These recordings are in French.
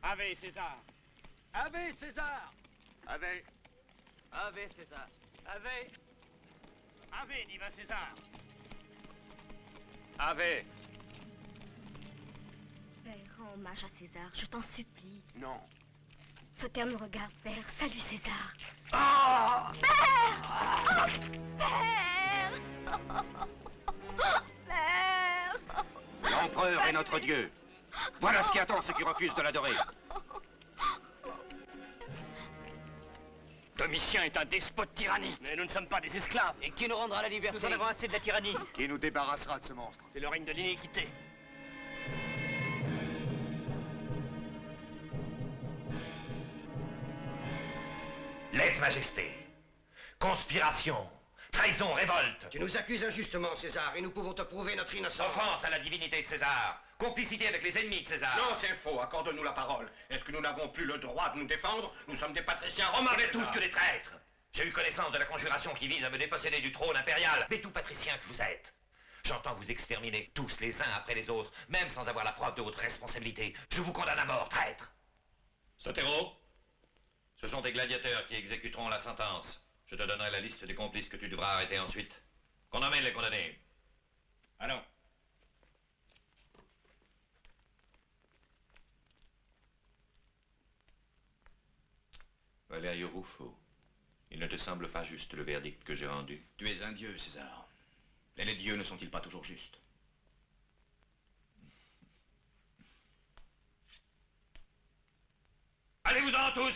Ave César. Ave César. Ave. Ave César. Ave. Ave, Niva César. Ave. Père, rends hommage à César, je t'en supplie. Non. Sauternes nous regarde, Père. Salut, César. Ah! Père! Père! Père! L'empereur est notre Dieu. Voilà ce qui attend ceux qui refusent de l'adorer. Domitien est un despote tyrannique. Mais nous ne sommes pas des esclaves. Et qui nous rendra la liberté? Nous en avons assez de la tyrannie. Qui nous débarrassera de ce monstre? C'est le règne de l'iniquité. Lèse-majesté, conspiration, trahison, révolte. Tu nous accuses injustement, César, et nous pouvons te prouver notre innocence. Offense à la divinité de César, complicité avec les ennemis de César. Non, c'est faux. Accorde-nous la parole. Est-ce que nous n'avons plus le droit de nous défendre? Nous sommes des patriciens romains. Vous n'êtes tous que des traîtres. J'ai eu connaissance de la conjuration qui vise à me déposséder du trône impérial. Mais tout patricien que vous êtes. J'entends vous exterminer tous les uns après les autres, même sans avoir la preuve de votre responsabilité. Je vous condamne à mort, traître. Sotero, ce sont tes gladiateurs qui exécuteront la sentence. Je te donnerai la liste des complices que tu devras arrêter ensuite. Qu'on emmène les condamnés. Allons. Valerio Ruffo, il ne te semble pas juste le verdict que j'ai rendu? Tu es un dieu, César. Et les dieux ne sont-ils pas toujours justes? Allez-vous-en tous!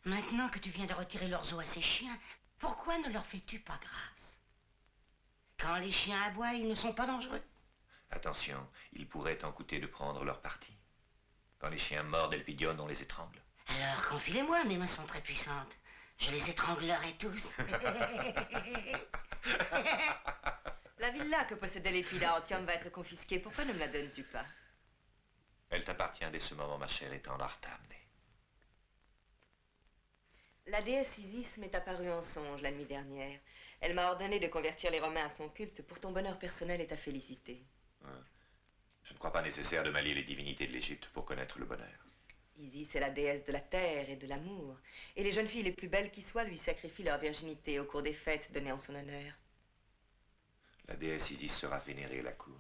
Maintenant que tu viens de retirer leurs os à ces chiens, pourquoi ne leur fais-tu pas grâce? Quand les chiens aboient, ils ne sont pas dangereux. Attention, il pourrait t'en coûter de prendre leur parti. Quand les chiens mordent Elpidion, on les étrangle. Alors, confie-les-moi, mes mains sont très puissantes. Je les étranglerai tous. La villa que possédait l'Épida Antium va être confisquée. Pourquoi ne me la donnes-tu pas? Elle t'appartient dès ce moment, ma chère, étant l'art amené. La déesse Isis m'est apparue en songe la nuit dernière. Elle m'a ordonné de convertir les Romains à son culte pour ton bonheur personnel et ta félicité. Je ne crois pas nécessaire de manier les divinités de l'Égypte pour connaître le bonheur. Isis est la déesse de la terre et de l'amour. Et les jeunes filles les plus belles qui soient lui sacrifient leur virginité au cours des fêtes données en son honneur. La déesse Isis sera vénérée à la cour.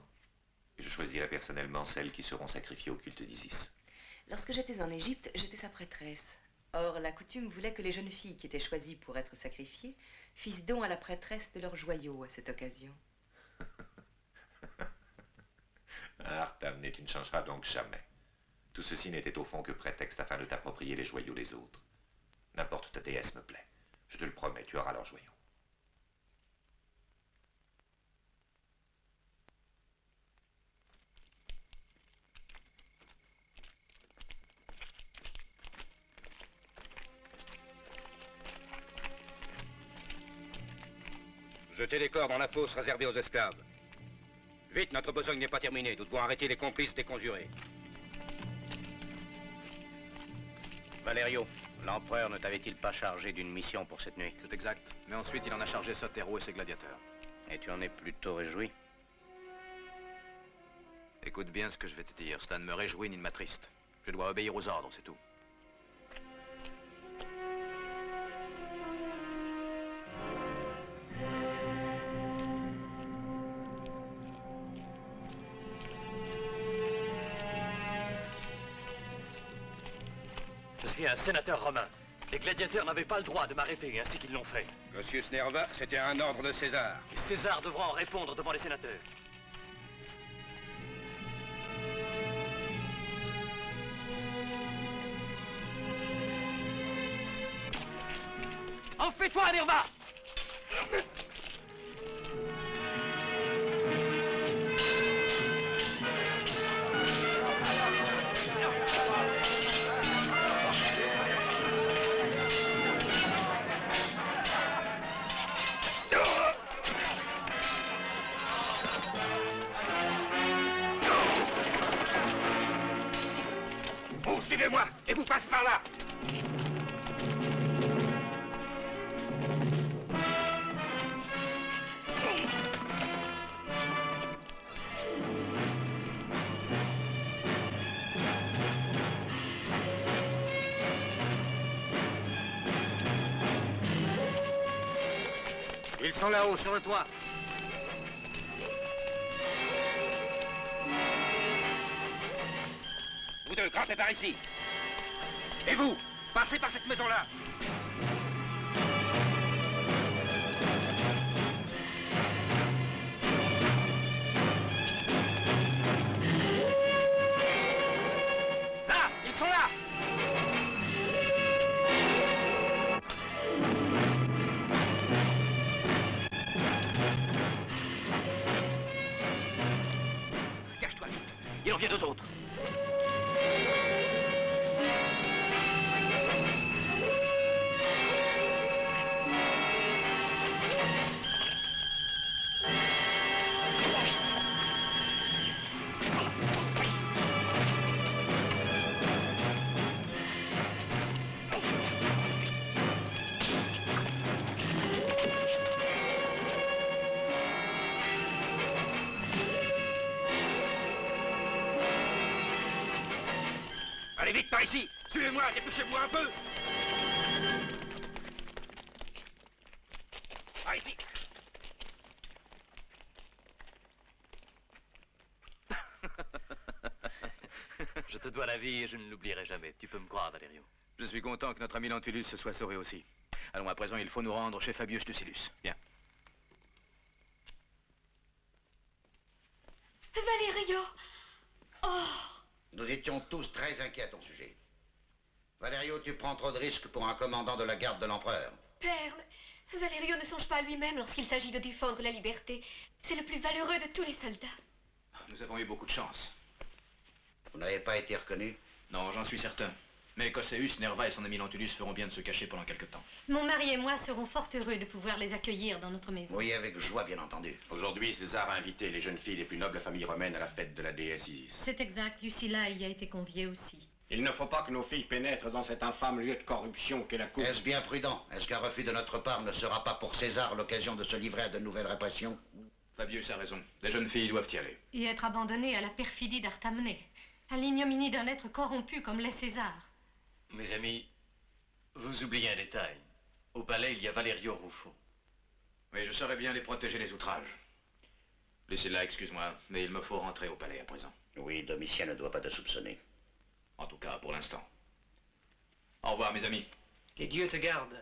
Et je choisirai personnellement celles qui seront sacrifiées au culte d'Isis. Lorsque j'étais en Égypte, j'étais sa prêtresse. Or, la coutume voulait que les jeunes filles qui étaient choisies pour être sacrifiées fissent don à la prêtresse de leurs joyaux à cette occasion. Artamné, tu ne changeras donc jamais. Tout ceci n'était au fond que prétexte afin de t'approprier les joyaux des autres. N'importe où ta déesse me plaît. Je te le promets, tu auras leurs joyaux. Jetez les corps dans la fosse réservée aux esclaves. Vite, notre besogne n'est pas terminée. Nous devons arrêter les complices des conjurés. Valerio, l'empereur ne t'avait-il pas chargé d'une mission pour cette nuit? C'est exact. Mais ensuite, il en a chargé Sotero et ses gladiateurs. Et tu en es plutôt réjoui? Écoute bien ce que je vais te dire. Cela ne me réjouit ni ne m'attriste. Je dois obéir aux ordres, c'est tout. Je suis un sénateur romain. Les gladiateurs n'avaient pas le droit de m'arrêter, ainsi qu'ils l'ont fait. Monsieur Snerva, c'était un ordre de César. Et César devra en répondre devant les sénateurs. En fais-toi, Nerva! Vous suivez-moi et vous passez par là. Ils sont là-haut, sur le toit. Vous deux, grimpez par ici. Et vous, passez par cette maison-là. Là, ils sont là. Cache-toi vite. Il en vient deux autres. Allez vite par ici. Suivez-moi, dépêchez-vous un peu. Par ici. Je te dois la vie et je ne l'oublierai jamais. Tu peux me croire, Valerio. Je suis content que notre ami Lentulus se soit sauvé aussi. Allons, à présent, il faut nous rendre chez Fabius Lucilius. Bien. Valerio! Oh! Nous étions tous très inquiets à ton sujet. Valerio, tu prends trop de risques pour un commandant de la garde de l'empereur. Père, Valerio ne songe pas à lui-même lorsqu'il s'agit de défendre la liberté. C'est le plus valeureux de tous les soldats. Nous avons eu beaucoup de chance. Vous n'avez pas été reconnu? Non, j'en suis certain. Mais Cosseus, Nerva et son ami Lentulus feront bien de se cacher pendant quelque temps. Mon mari et moi serons fort heureux de pouvoir les accueillir dans notre maison. Oui, avec joie, bien entendu. Aujourd'hui, César a invité les jeunes filles des plus nobles familles romaines à la fête de la déesse Isis. C'est exact, Lucilla y a été conviée aussi. Il ne faut pas que nos filles pénètrent dans cet infâme lieu de corruption qu'est la cour. Est-ce bien prudent? Est-ce qu'un refus de notre part ne sera pas pour César l'occasion de se livrer à de nouvelles répressions? Fabius a raison. Les jeunes filles doivent y aller. Et être abandonnées à la perfidie d'Artamné, à l'ignominie d'un être corrompu comme l'est César. Mes amis, vous oubliez un détail. Au palais, il y a Valerio Ruffo. Oui, je saurais bien les protéger des outrages. Laissez-la, excuse-moi, mais il me faut rentrer au palais à présent. Oui, Domitien ne doit pas te soupçonner. En tout cas, pour l'instant. Au revoir, mes amis. Que Dieu te garde.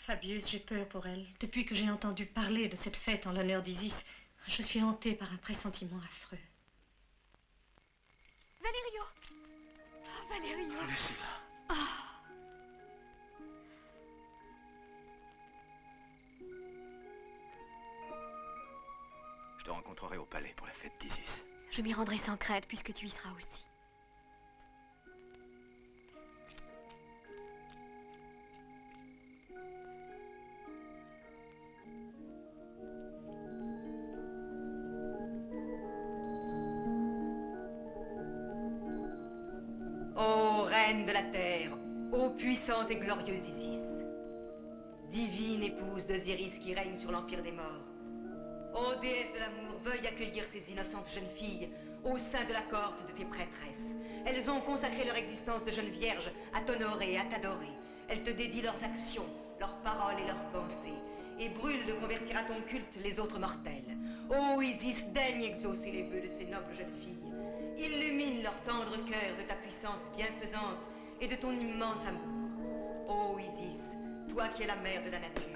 Fabius, j'ai peur pour elle. Depuis que j'ai entendu parler de cette fête en l'honneur d'Isis, je suis hantée par un pressentiment affreux. Valerio! Oh, Valerio! Lucilla. Ah. Je te rencontrerai au palais pour la fête d'Isis. Je m'y rendrai sans crainte puisque tu y seras aussi. Ô reine de la terre, ô puissante et glorieuse Isis, divine épouse d'Osiris qui règne sur l'empire des morts, ô déesse de l'amour, veuille accueillir ces innocentes jeunes filles au sein de la cohorte de tes prêtresses. Elles ont consacré leur existence de jeunes vierges à t'honorer et à t'adorer. Elles te dédient leurs actions, leurs paroles et leurs pensées, et brûlent de convertir à ton culte les autres mortels. Ô Isis, daigne exaucer les vœux de ces nobles jeunes filles. Illumine leur tendre cœur de ta puissance bienfaisante et de ton immense amour. Ô Isis, toi qui es la mère de la nature,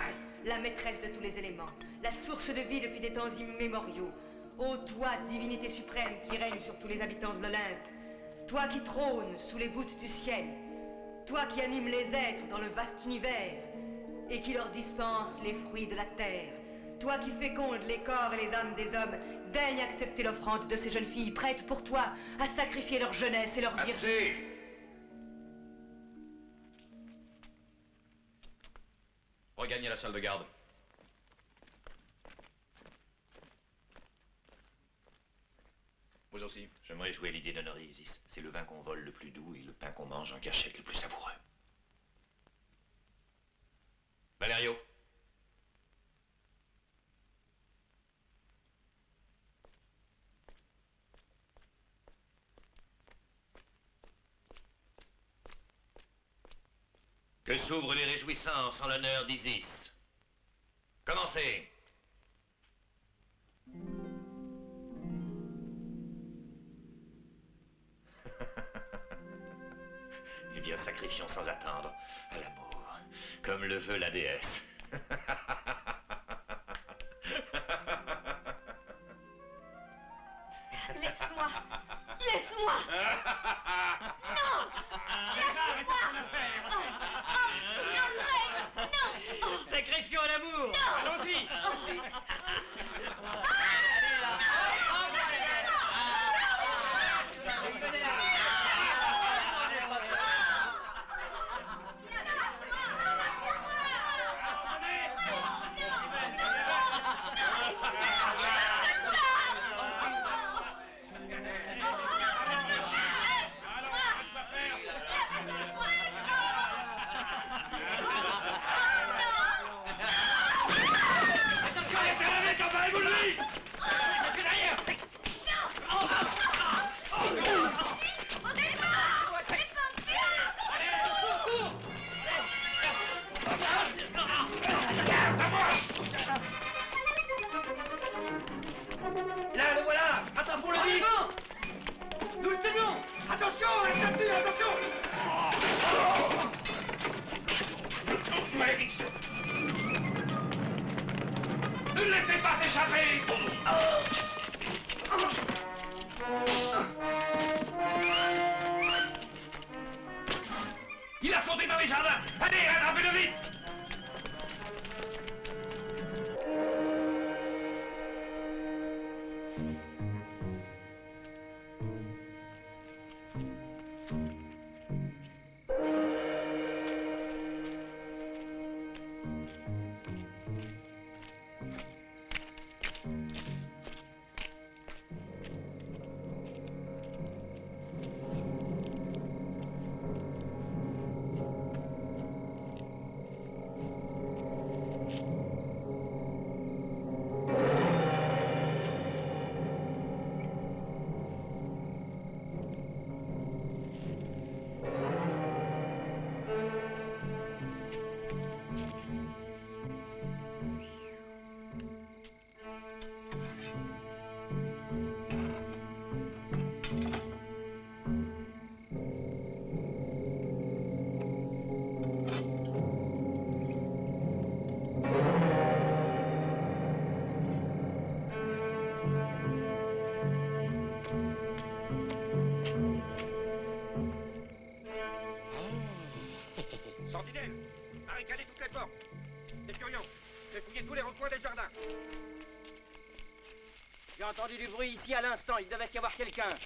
la maîtresse de tous les éléments, la source de vie depuis des temps immémoriaux. Ô toi, divinité suprême qui règne sur tous les habitants de l'Olympe, toi qui trônes sous les voûtes du ciel, toi qui animes les êtres dans le vaste univers et qui leur dispense les fruits de la terre, toi qui fécondes les corps et les âmes des hommes, daigne accepter l'offrande de ces jeunes filles prêtes pour toi à sacrifier leur jeunesse et leur virginité. Regagnez la salle de garde. Vous aussi. J'aimerais jouer l'idée d'honorer Isis. C'est le vin qu'on vole le plus doux et le pain qu'on mange en cachette le plus savoureux. Valerio. Que Que s'ouvrent les réjouissances en l'honneur d'Isis. Commencez. Eh bien, sacrifions sans attendre à l'amour, comme le veut la déesse. Laisse-moi. Laisse-moi. Non. Laisse-moi. Non. Sacrifions à l'amour. Allons-y. Là, le voilà. Attention, le vif. Nous le tenons. Attention, la statue, attention. Malédiction! Ne le laissez pas s'échapper! Il a sauté dans les jardins! Allez, rattrapez-le vite! Sentinelle, barricadez toutes les portes. Les furions, fouillez tous les recoins des jardins. J'ai entendu du bruit ici à l'instant. Il devait y avoir quelqu'un.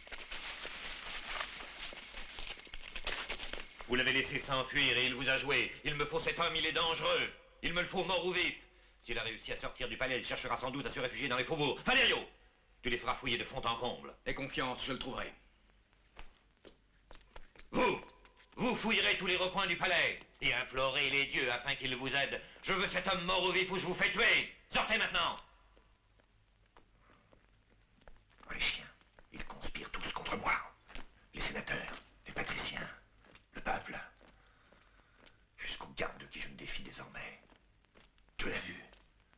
Vous l'avez laissé s'enfuir et il vous a joué. Il me faut cet homme, il est dangereux. Il me le faut mort ou vif. S'il a réussi à sortir du palais, il cherchera sans doute à se réfugier dans les faubourgs. Valerio, tu les feras fouiller de fond en comble. Aie confiance, je le trouverai. Vous fouillerez tous les recoins du palais et implorez les dieux afin qu'ils vous aident. Je veux cet homme mort ou vif ou je vous fais tuer. Sortez maintenant. Les chiens, ils conspirent tous contre moi. Les sénateurs, les patriciens, le peuple. Jusqu'aux gardes de qui je me défie désormais. Tu l'as vu.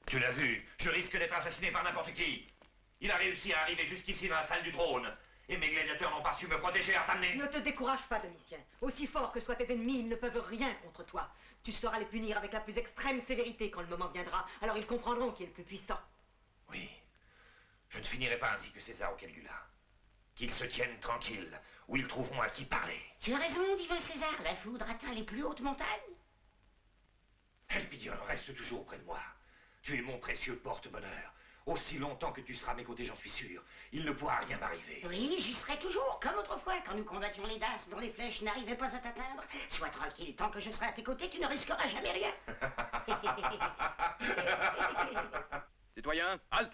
Tu l'as vu. Je risque d'être assassiné par n'importe qui. Il a réussi à arriver jusqu'ici dans la salle du trône. Et mes gladiateurs n'ont pas su me protéger, Artamné. Ne te décourage pas, Domitien. Aussi forts que soient tes ennemis, ils ne peuvent rien contre toi. Tu sauras les punir avec la plus extrême sévérité quand le moment viendra. Alors ils comprendront qui est le plus puissant. Oui. Je ne finirai pas ainsi que César ou Caligula. Qu'ils se tiennent tranquilles, où ils trouveront à qui parler. Tu as raison, divin César. La foudre atteint les plus hautes montagnes. Elpidion, reste toujours près de moi. Tu es mon précieux porte-bonheur. Aussi longtemps que tu seras à mes côtés, j'en suis sûr. Il ne pourra rien m'arriver. Oui, j'y serai toujours, comme autrefois, quand nous combattions les Daces dont les flèches n'arrivaient pas à t'atteindre. Sois tranquille, tant que je serai à tes côtés, tu ne risqueras jamais rien. Citoyen, halte!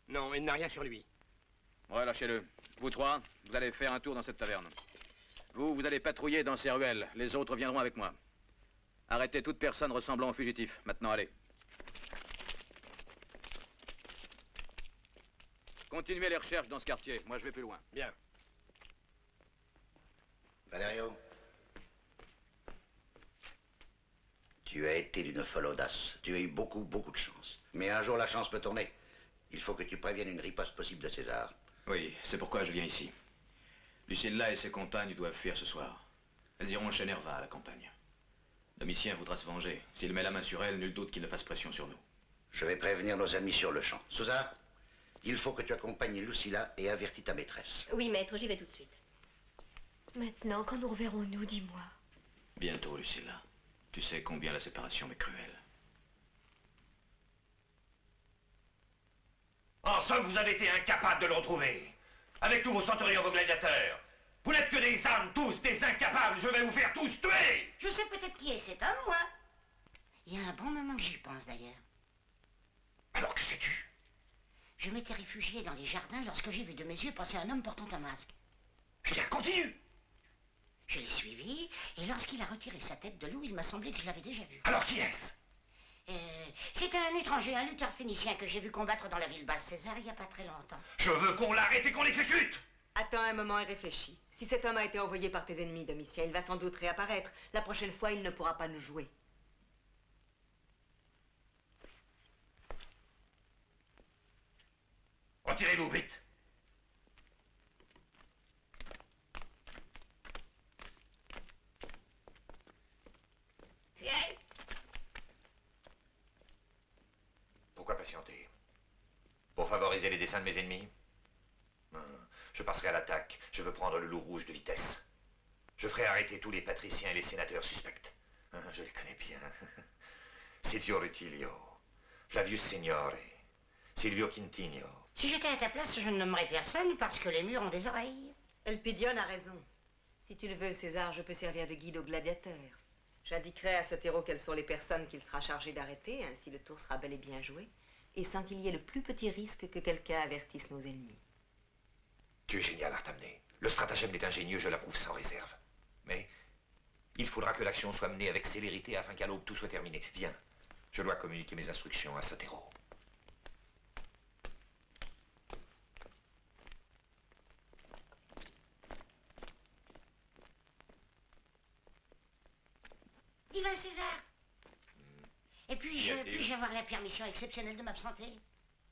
Non, il n'a rien sur lui. Ouais, lâchez-le. Vous trois, vous allez faire un tour dans cette taverne. Vous allez patrouiller dans ces ruelles. Les autres viendront avec moi. Arrêtez toute personne ressemblant au fugitif. Maintenant, allez. Continuez les recherches dans ce quartier. Moi, je vais plus loin. Bien. Valerio, tu as été d'une folle audace. Tu as eu beaucoup de chance. Mais un jour, la chance peut tourner. Il faut que tu préviennes une riposte possible de César. Oui, c'est pourquoi je viens ici. Lucilla et ses compagnes doivent fuir ce soir. Elles iront chez Nerva à la campagne. Domitien voudra se venger. S'il met la main sur elle, nul doute qu'il ne fasse pression sur nous. Je vais prévenir nos amis sur le champ. Sousa, il faut que tu accompagnes Lucilla et avertis ta maîtresse. Oui, maître, j'y vais tout de suite. Maintenant, quand nous reverrons-nous, dis-moi. Bientôt, Lucilla. Tu sais combien la séparation m'est cruelle. En somme, vous avez été incapable de le retrouver. Avec tous vos centurions, vos gladiateurs. Vous n'êtes que des âmes, tous, des incapables. Je vais vous faire tous tuer. Je sais peut-être qui est cet homme, moi. Il y a un bon moment que j'y pense, d'ailleurs. Alors que sais-tu? Je m'étais réfugié dans les jardins lorsque j'ai vu de mes yeux passer un homme portant un masque. Bien, continue. Je l'ai suivi, et lorsqu'il a retiré sa tête de l'eau, il m'a semblé que je l'avais déjà vu. Alors qui est-ce? C'était un étranger, un lutteur phénicien que j'ai vu combattre dans la ville basse César il n'y a pas très longtemps. Je veux qu'on l'arrête et qu'on l'exécute. Attends un moment et réfléchis. Si cet homme a été envoyé par tes ennemis, Domitien, il va sans doute réapparaître. La prochaine fois, il ne pourra pas nous jouer. Retirez-vous vite. Pourquoi patienter? Pour favoriser les desseins de mes ennemis? Je passerai à l'attaque. Je veux prendre le loup rouge de vitesse. Je ferai arrêter tous les patriciens et les sénateurs suspects. Je les connais bien. Silvio Rutilio, Flavius Signore, Silvio Quintigno. Si j'étais à ta place, je ne nommerais personne parce que les murs ont des oreilles. Elpidion a raison. Si tu le veux, César, je peux servir de guide aux gladiateurs. J'indiquerai à Sotero quelles sont les personnes qu'il sera chargé d'arrêter, ainsi le tour sera bel et bien joué, et sans qu'il y ait le plus petit risque que quelqu'un avertisse nos ennemis. Tu es génial, Artamné. Le stratagème est ingénieux, je l'approuve sans réserve. Mais il faudra que l'action soit menée avec célérité afin qu'à l'aube tout soit terminé. Viens, je dois communiquer mes instructions à Sotero. Viva César! Et puis-je avoir la permission exceptionnelle de m'absenter?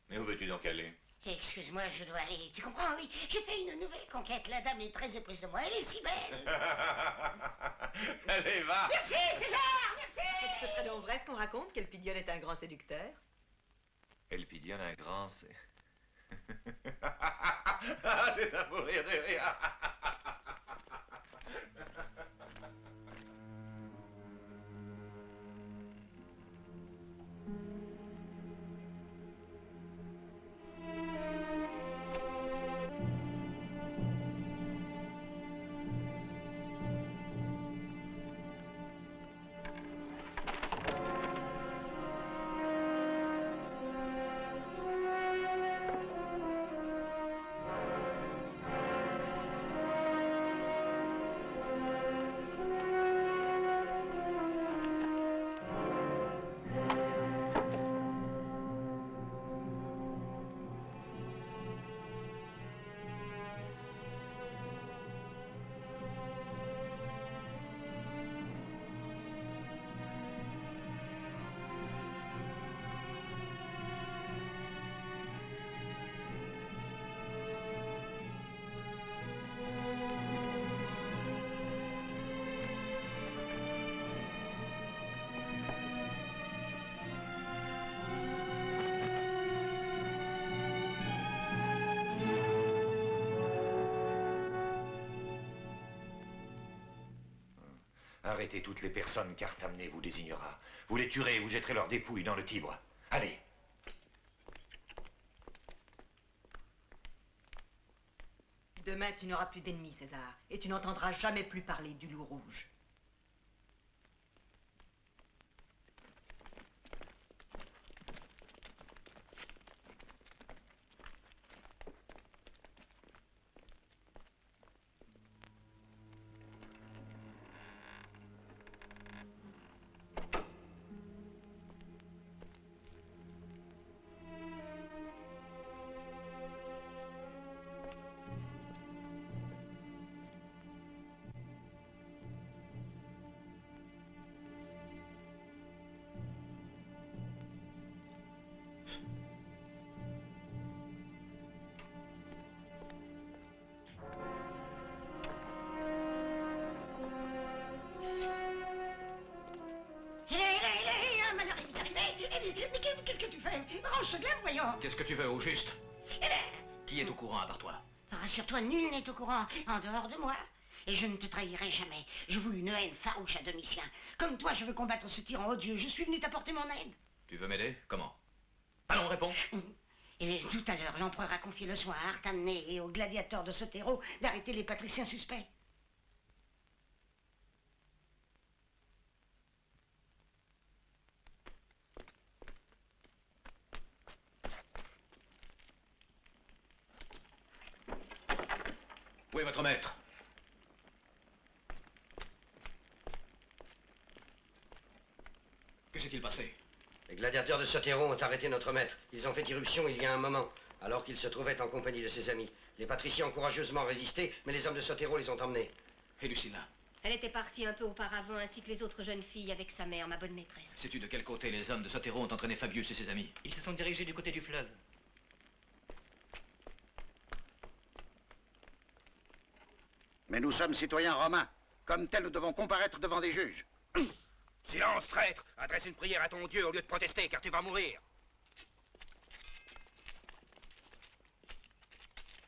Mais où veux-tu donc aller? Excuse-moi, je dois aller. Tu comprends, oui? J'ai fait une nouvelle conquête. La dame est très éprise de moi. Elle est si belle. Allez, va! Merci, César! Merci! Ce serait donc vrai ce qu'on raconte, qu'Elpidion est un grand séducteur? Elpidion, un grand, c'est... c'est à mourir de rire. Arrêtez toutes les personnes qu'Artamné vous désignera. Vous les tuerez ou jetterez leurs dépouilles dans le Tibre. Allez. Demain, tu n'auras plus d'ennemis, César, et tu n'entendras jamais plus parler du loup rouge. Mais qu'est-ce que tu fais? Range ce glaive, voyons. Qu'est-ce que tu veux, au juste? Qui est au courant à part toi? Rassure-toi, nul n'est au courant, en dehors de moi. Et je ne te trahirai jamais. Je voue une haine farouche à Domitien. Comme toi, je veux combattre ce tyran odieux. Je suis venu t'apporter mon aide. Tu veux m'aider? Comment? Allons, réponds. Et tout à l'heure, l'empereur a confié le soin à Artamné et aux gladiateurs de Sotero d'arrêter les patriciens suspects. Où est votre maître? Que s'est-il passé? Les gladiateurs de Sotero ont arrêté notre maître. Ils ont fait irruption il y a un moment, alors qu'il se trouvait en compagnie de ses amis. Les patriciens ont courageusement résisté, mais les hommes de Sotero les ont emmenés. Et Lucilla? Elle était partie un peu auparavant, ainsi que les autres jeunes filles avec sa mère, ma bonne maîtresse. Sais-tu de quel côté les hommes de Sotero ont entraîné Fabius et ses amis? Ils se sont dirigés du côté du fleuve. Mais nous sommes citoyens romains. Comme tels, nous devons comparaître devant des juges. Silence, traître! Adresse une prière à ton Dieu au lieu de protester, car tu vas mourir.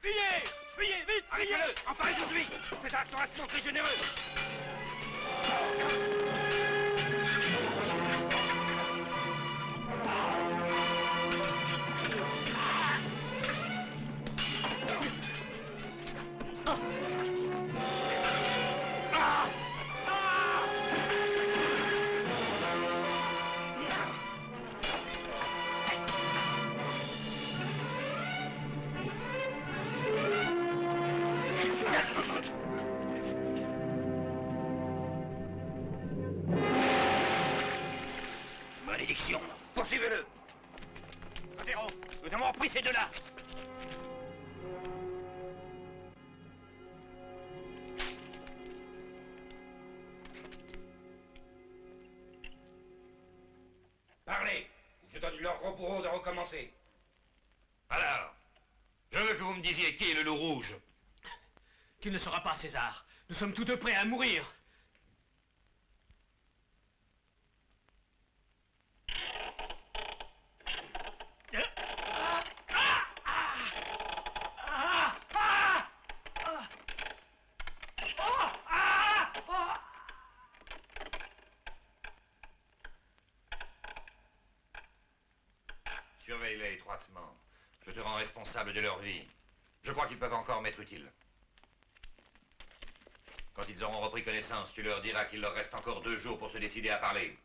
Fuyez! Fuyez, vite! Arrêtez-le! Emparez-vous de lui! César saura se montrer généreux! Malédiction! Poursuivez-le! Sotero, nous avons repris ces deux-là! Parlez! Je donne l'ordre au bourreau de recommencer. Alors, je veux que vous me disiez qui est le loup rouge. Tu ne le sauras pas, César. Nous sommes tous deux prêts à mourir. Surveille-les étroitement. Je te rends responsable de leur vie. Je crois qu'ils peuvent encore m'être utiles. Quand ils auront repris connaissance, tu leur diras qu'il leur reste encore 2 jours pour se décider à parler.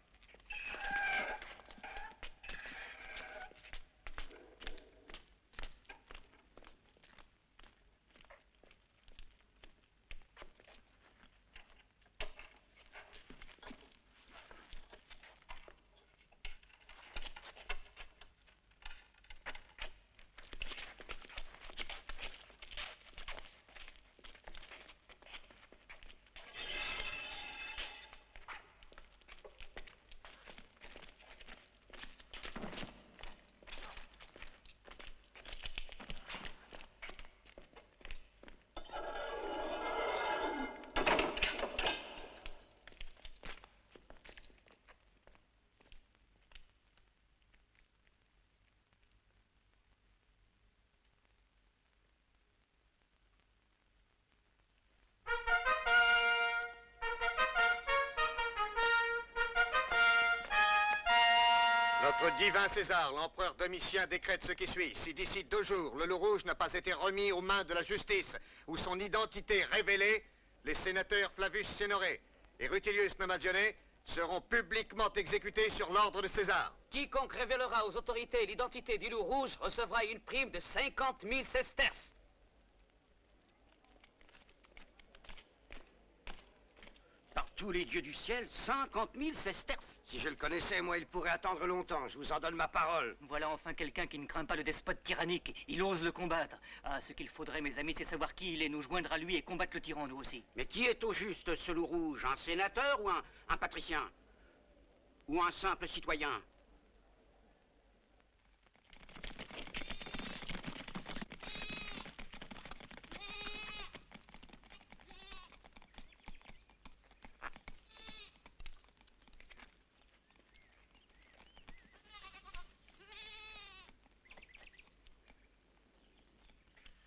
Notre divin César, l'empereur Domitien décrète ce qui suit. Si d'ici 2 jours, le loup rouge n'a pas été remis aux mains de la justice ou son identité révélée, les sénateurs Flavius Sénoré et Rutilius Namastioné seront publiquement exécutés sur l'ordre de César. Quiconque révélera aux autorités l'identité du loup rouge recevra une prime de 50 000 sesterces. Par tous les dieux du ciel, 50 000 sesterces. Si je le connaissais, moi, il pourrait attendre longtemps. Je vous en donne ma parole. Voilà enfin quelqu'un qui ne craint pas le despote tyrannique. Il ose le combattre. Ah, ce qu'il faudrait, mes amis, c'est savoir qui il est, nous joindre à lui et combattre le tyran, nous aussi. Mais qui est au juste ce loup rouge? Un sénateur ou un patricien? Ou un simple citoyen?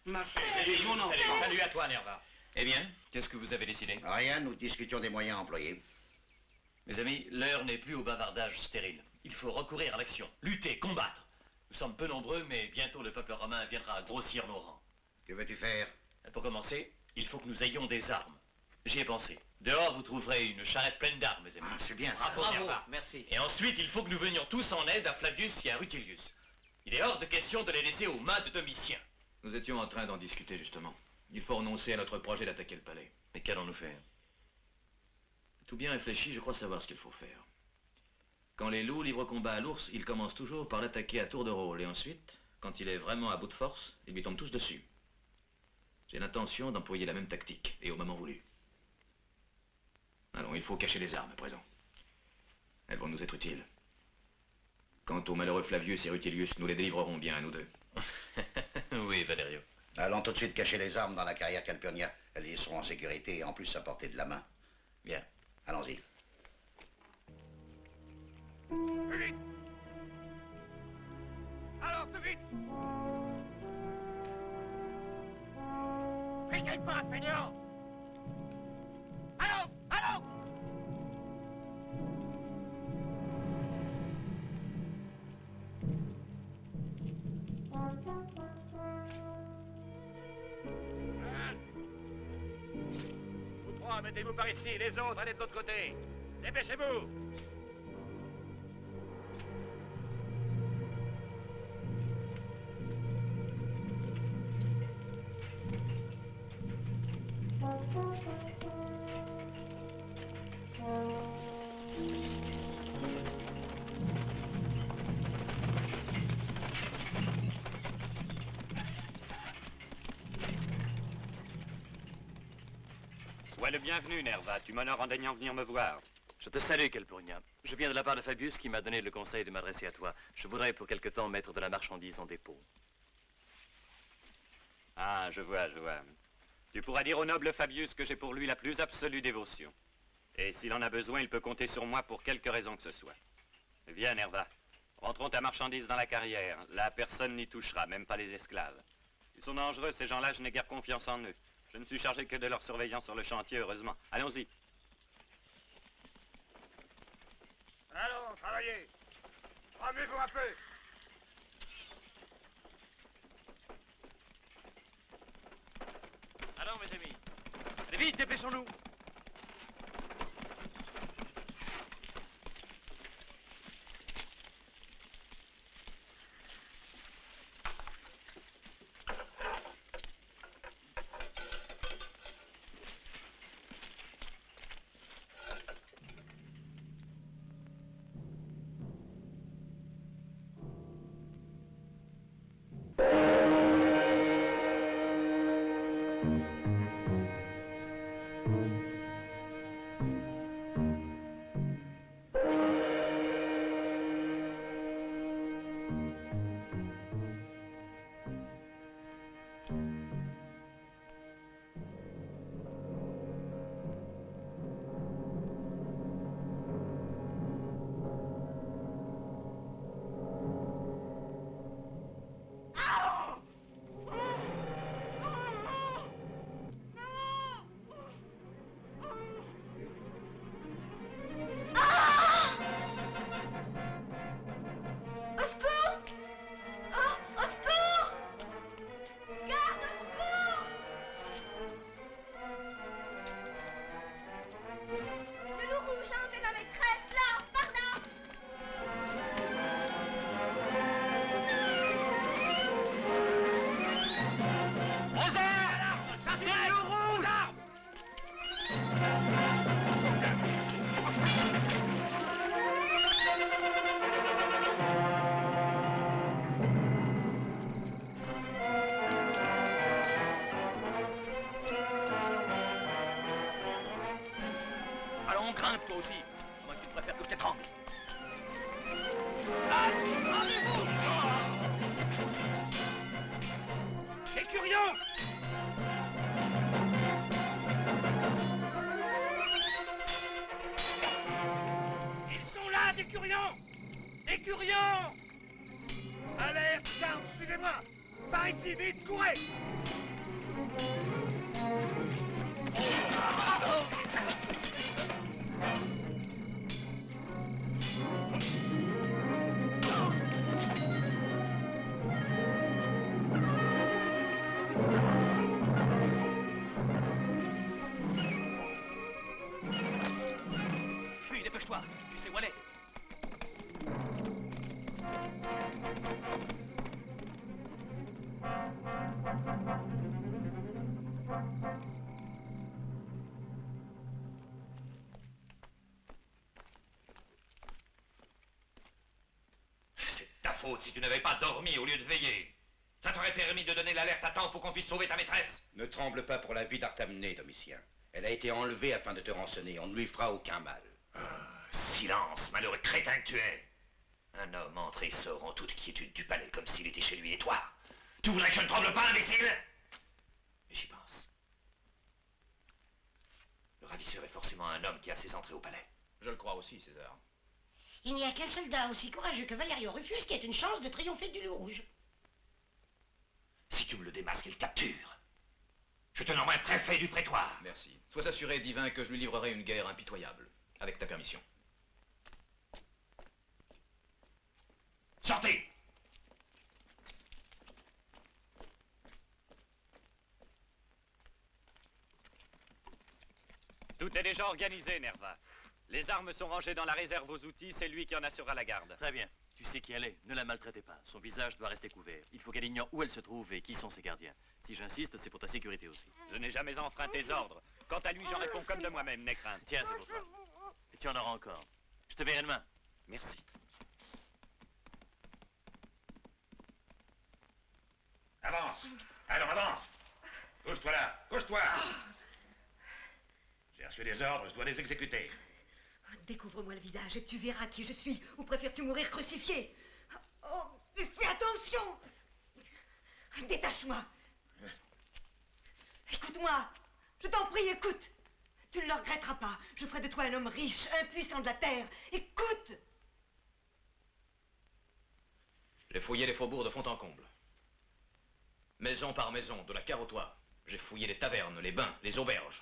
Ma chérie, mon enfant. Salut à toi, Nerva. Eh bien, qu'est-ce que vous avez décidé? Rien, nous discutions des moyens employés. Mes amis, l'heure n'est plus au bavardage stérile. Il faut recourir à l'action, lutter, combattre. Nous sommes peu nombreux, mais bientôt le peuple romain viendra grossir nos rangs. Que veux-tu faire? Pour commencer, il faut que nous ayons des armes. J'y ai pensé. Dehors, vous trouverez une charrette pleine d'armes, mes amis. Ah, c'est bien ça. Bravo, Bravo, merci. Et ensuite, il faut que nous venions tous en aide à Flavius et à Rutilius. Il est hors de question de les laisser aux mains de Domitien. Nous étions en train d'en discuter, justement. Il faut renoncer à notre projet d'attaquer le palais. Mais qu'allons-nous faire? Tout bien réfléchi, je crois savoir ce qu'il faut faire. Quand les loups livrent combat à l'ours, ils commencent toujours par l'attaquer à tour de rôle. Et ensuite, quand il est vraiment à bout de force, ils lui tombent tous dessus. J'ai l'intention d'employer la même tactique, et au moment voulu. Allons, il faut cacher les armes à présent. Elles vont nous être utiles. Quant aux malheureux Flavius et Rutilius, nous les délivrerons bien à nous deux. Oui, Valerio. Allons tout de suite cacher les armes dans la carrière Calpurnia. Elles y seront en sécurité et en plus à portée de la main. Bien. Allons-y. Plus vite. Alors, plus vite. N'essaye pas, fainéant. Allons, allons. Vous trois, mettez-vous par ici, les autres, allez de l'autre côté. Dépêchez-vous. Sois le bienvenu, Nerva. Tu m'honores en daignant venir me voir. Je te salue, Calpurnia. Je viens de la part de Fabius qui m'a donné le conseil de m'adresser à toi. Je voudrais pour quelque temps mettre de la marchandise en dépôt. Ah, je vois, je vois. Tu pourras dire au noble Fabius que j'ai pour lui la plus absolue dévotion. Et s'il en a besoin, il peut compter sur moi pour quelque raison que ce soit. Viens, Nerva. Rentrons ta marchandise dans la carrière. Là, personne n'y touchera, même pas les esclaves. Ils sont dangereux, ces gens-là, je n'ai guère confiance en eux. Je ne suis chargé que de leur surveillance sur le chantier, heureusement. Allons-y. Allons, travaillez. Remuez-vous un peu. Allons, mes amis. Allez vite, dépêchons-nous. Allons, grimpe toi aussi. À moins que tu préfères que je t'étrangle. Les curieux. Ils sont là, des curieux. Des curieux. Alerte, garde, suivez-moi. Par ici, vite, courez! Fuis, dépêche-toi. Tu sais où aller. C'est ta faute si tu n'avais pas dormi au lieu de veiller. Ça t'aurait permis de donner l'alerte à temps pour qu'on puisse sauver ta maîtresse. Ne tremble pas pour la vie d'Artamné, Domitien. Elle a été enlevée afin de te rançonner. On ne lui fera aucun mal. Silence, malheureux crétin que tu es. Un homme entre et sort en toute quiétude du palais comme s'il était chez lui. Et toi, tu voudrais que je ne tremble pas, imbécile? J'y pense. Le ravisseur est forcément un homme qui a ses entrées au palais. Je le crois aussi, César. Il n'y a qu'un soldat aussi courageux que Valerio Rufus qui ait une chance de triompher du loup rouge. Si tu me le démasques et le captures, je te nommerai préfet du prétoire. Merci. Sois assuré, divin, que je lui livrerai une guerre impitoyable. Avec ta permission. Sortez! Tout est déjà organisé, Nerva. Les armes sont rangées dans la réserve aux outils, c'est lui qui en assurera la garde. Très bien. Tu sais qui elle est. Ne la maltraitez pas. Son visage doit rester couvert. Il faut qu'elle ignore où elle se trouve et qui sont ses gardiens. Si j'insiste, c'est pour ta sécurité aussi. Je n'ai jamais enfreint tes ordres. Quant à lui, j'en réponds comme de moi-même, n'aie crainte. Tiens, c'est pour toi. Et tu en auras encore. Je te verrai demain. Merci. Avance! Allons, avance! Couche-toi là! Couche-toi! J'ai reçu des ordres, je dois les exécuter. Découvre-moi le visage et tu verras qui je suis. Ou préfères-tu mourir crucifié? Oh, fais attention! Détache-moi! Écoute-moi! Je t'en prie, écoute! Tu ne le regretteras pas. Je ferai de toi un homme riche, impuissant de la terre. Écoute! J'ai fouillé les faubourgs de fond en comble. Maison par maison, de la cave au toit. J'ai fouillé les tavernes, les bains, les auberges,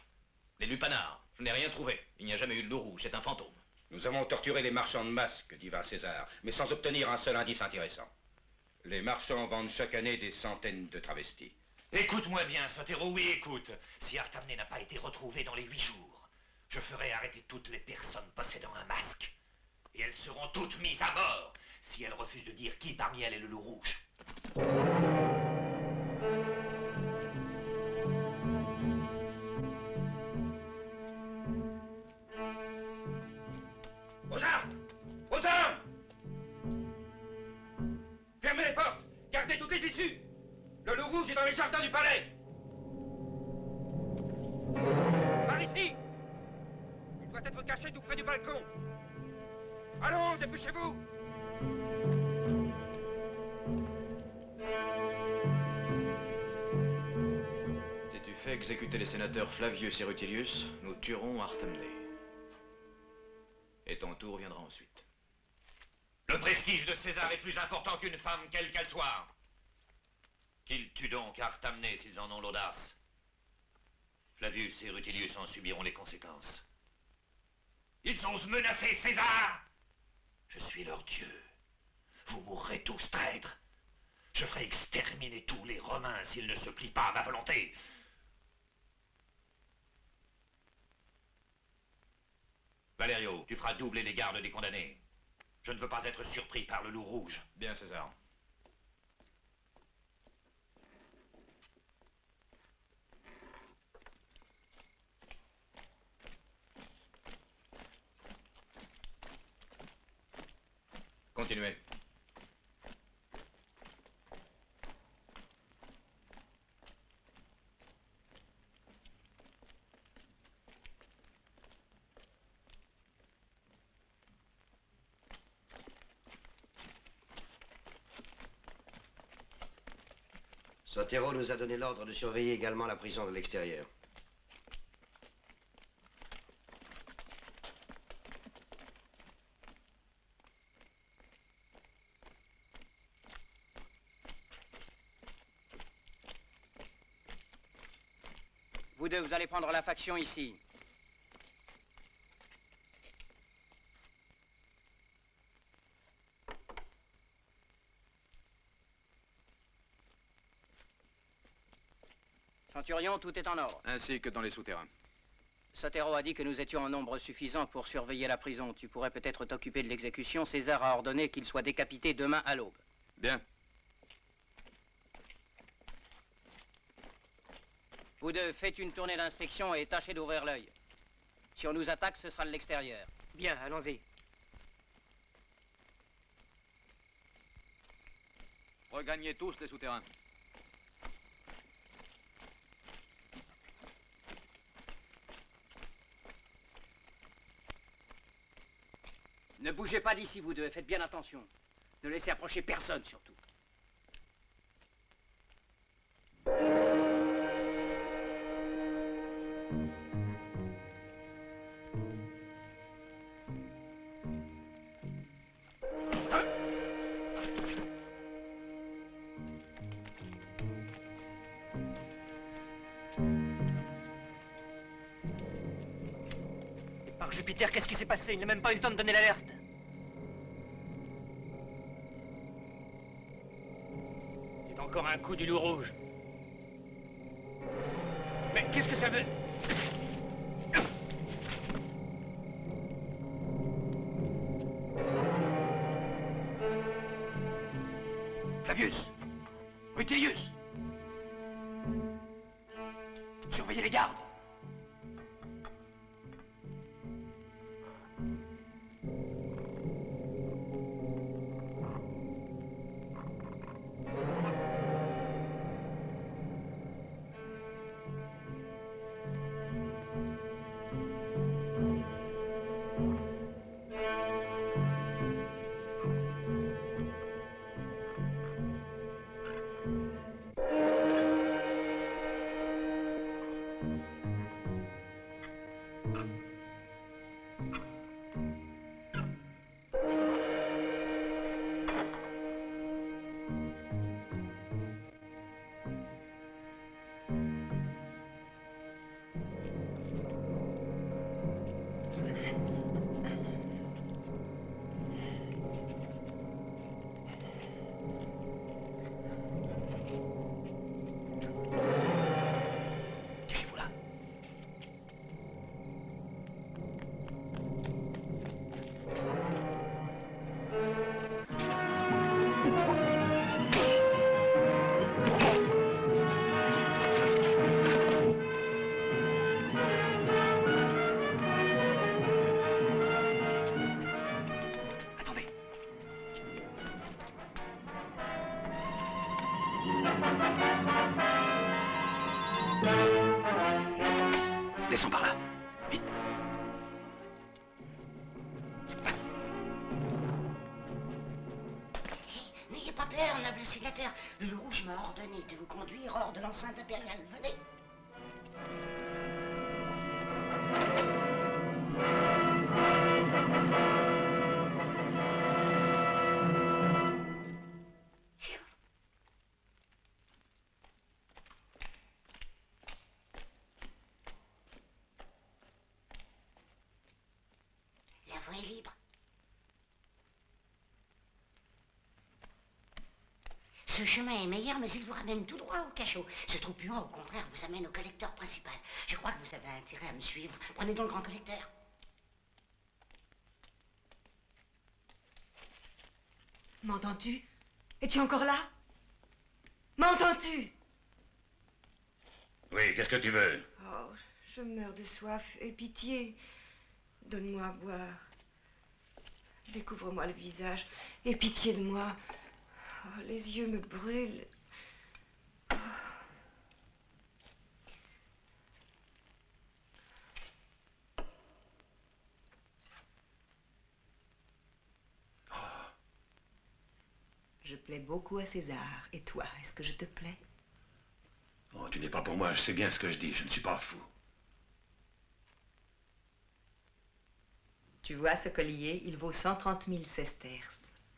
les lupanards. Je n'ai rien trouvé. Il n'y a jamais eu de loup rouge, c'est un fantôme. Nous avons torturé les marchands de masques, divin César, mais sans obtenir un seul indice intéressant. Les marchands vendent chaque année des centaines de travestis. Écoute-moi bien, Sotero, oui, écoute. Si Artamné n'a pas été retrouvé dans les 8 jours, je ferai arrêter toutes les personnes possédant un masque. Et elles seront toutes mises à mort si elles refusent de dire qui parmi elles est le loup rouge. Aux armes! Aux armes! Fermez les portes! Gardez toutes les issues! Le loup rouge est dans les jardins du palais! Par ici! Il doit être caché tout près du balcon! Allons, dépêchez-vous! Si tu fais exécuter les sénateurs Flavius et Rutilius, nous tuerons Artamné. Et ton tour viendra ensuite. Le prestige de César est plus important qu'une femme, quelle qu'elle soit. Qu'ils tuent donc Artamné s'ils en ont l'audace. Flavius et Rutilius en subiront les conséquences. Ils osent menacer César! Je suis leur dieu. Vous mourrez tous, traîtres. Je ferai exterminer tous les Romains s'ils ne se plient pas à ma volonté. Valerio, tu feras doubler les gardes des condamnés. Je ne veux pas être surpris par le loup rouge. Bien, César. Continuez. Sotero nous a donné l'ordre de surveiller également la prison de l'extérieur. Vous deux, vous allez prendre la faction ici. Centurion, tout est en ordre. Ainsi que dans les souterrains. Sotero a dit que nous étions en nombre suffisant pour surveiller la prison. Tu pourrais peut-être t'occuper de l'exécution. César a ordonné qu'il soit décapité demain à l'aube. Bien. Vous deux, faites une tournée d'inspection et tâchez d'ouvrir l'œil. Si on nous attaque, ce sera de l'extérieur. Bien, allons-y. Regagnez tous les souterrains. Ne bougez pas d'ici, vous deux, faites bien attention. Ne laissez approcher personne, surtout. Par Jupiter, qu'est-ce qui s'est passé? Il n'a même pas eu le temps de donner l'alerte. C'est encore un coup du loup rouge. Mais qu'est-ce que ça veut? Flavius! Rutilius! Surveillez les gardes! Descends par là. Vite. N'ayez pas peur, noble sénateur. Le loup rouge m'a ordonné de vous conduire hors de l'enceinte impériale. Venez. La voie est libre. Ce chemin est meilleur, mais il vous ramène tout droit au cachot. Ce trou puant, au contraire, vous amène au collecteur principal. Je crois que vous avez intérêt à me suivre. Prenez donc le grand collecteur. M'entends-tu? Es-tu encore là? M'entends-tu? Oui, qu'est-ce que tu veux? Oh, je meurs de soif. Aie pitié. Donne-moi à boire. Découvre-moi le visage. Aie pitié de moi. Oh, les yeux me brûlent. Oh. Je plais beaucoup à César. Et toi, est-ce que je te plais? Oh, tu n'es pas pour moi, je sais bien ce que je dis, je ne suis pas fou. Tu vois ce collier, il vaut 130 000 sesterces.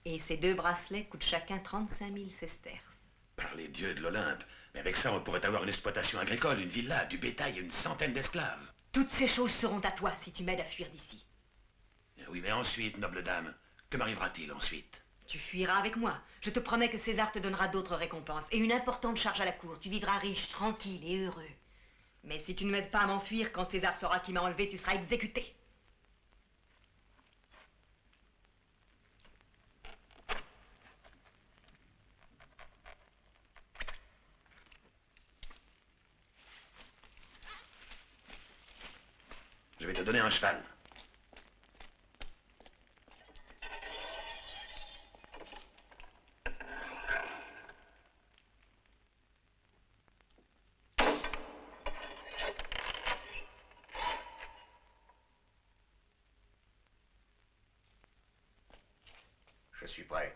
Et ces deux bracelets coûtent chacun 35 000 sesterces. Par les dieux de l'Olympe. Mais avec ça, on pourrait avoir une exploitation agricole, une villa, du bétail et une centaine d'esclaves. Toutes ces choses seront à toi si tu m'aides à fuir d'ici. Oui, mais ensuite, noble dame, que m'arrivera-t-il ensuite? Tu fuiras avec moi. Je te promets que César te donnera d'autres récompenses et une importante charge à la cour. Tu vivras riche, tranquille et heureux. Mais si tu ne m'aides pas à m'enfuir, quand César saura qui m'a enlevé, tu seras exécuté. Je vais te donner un cheval. Je suis prêt.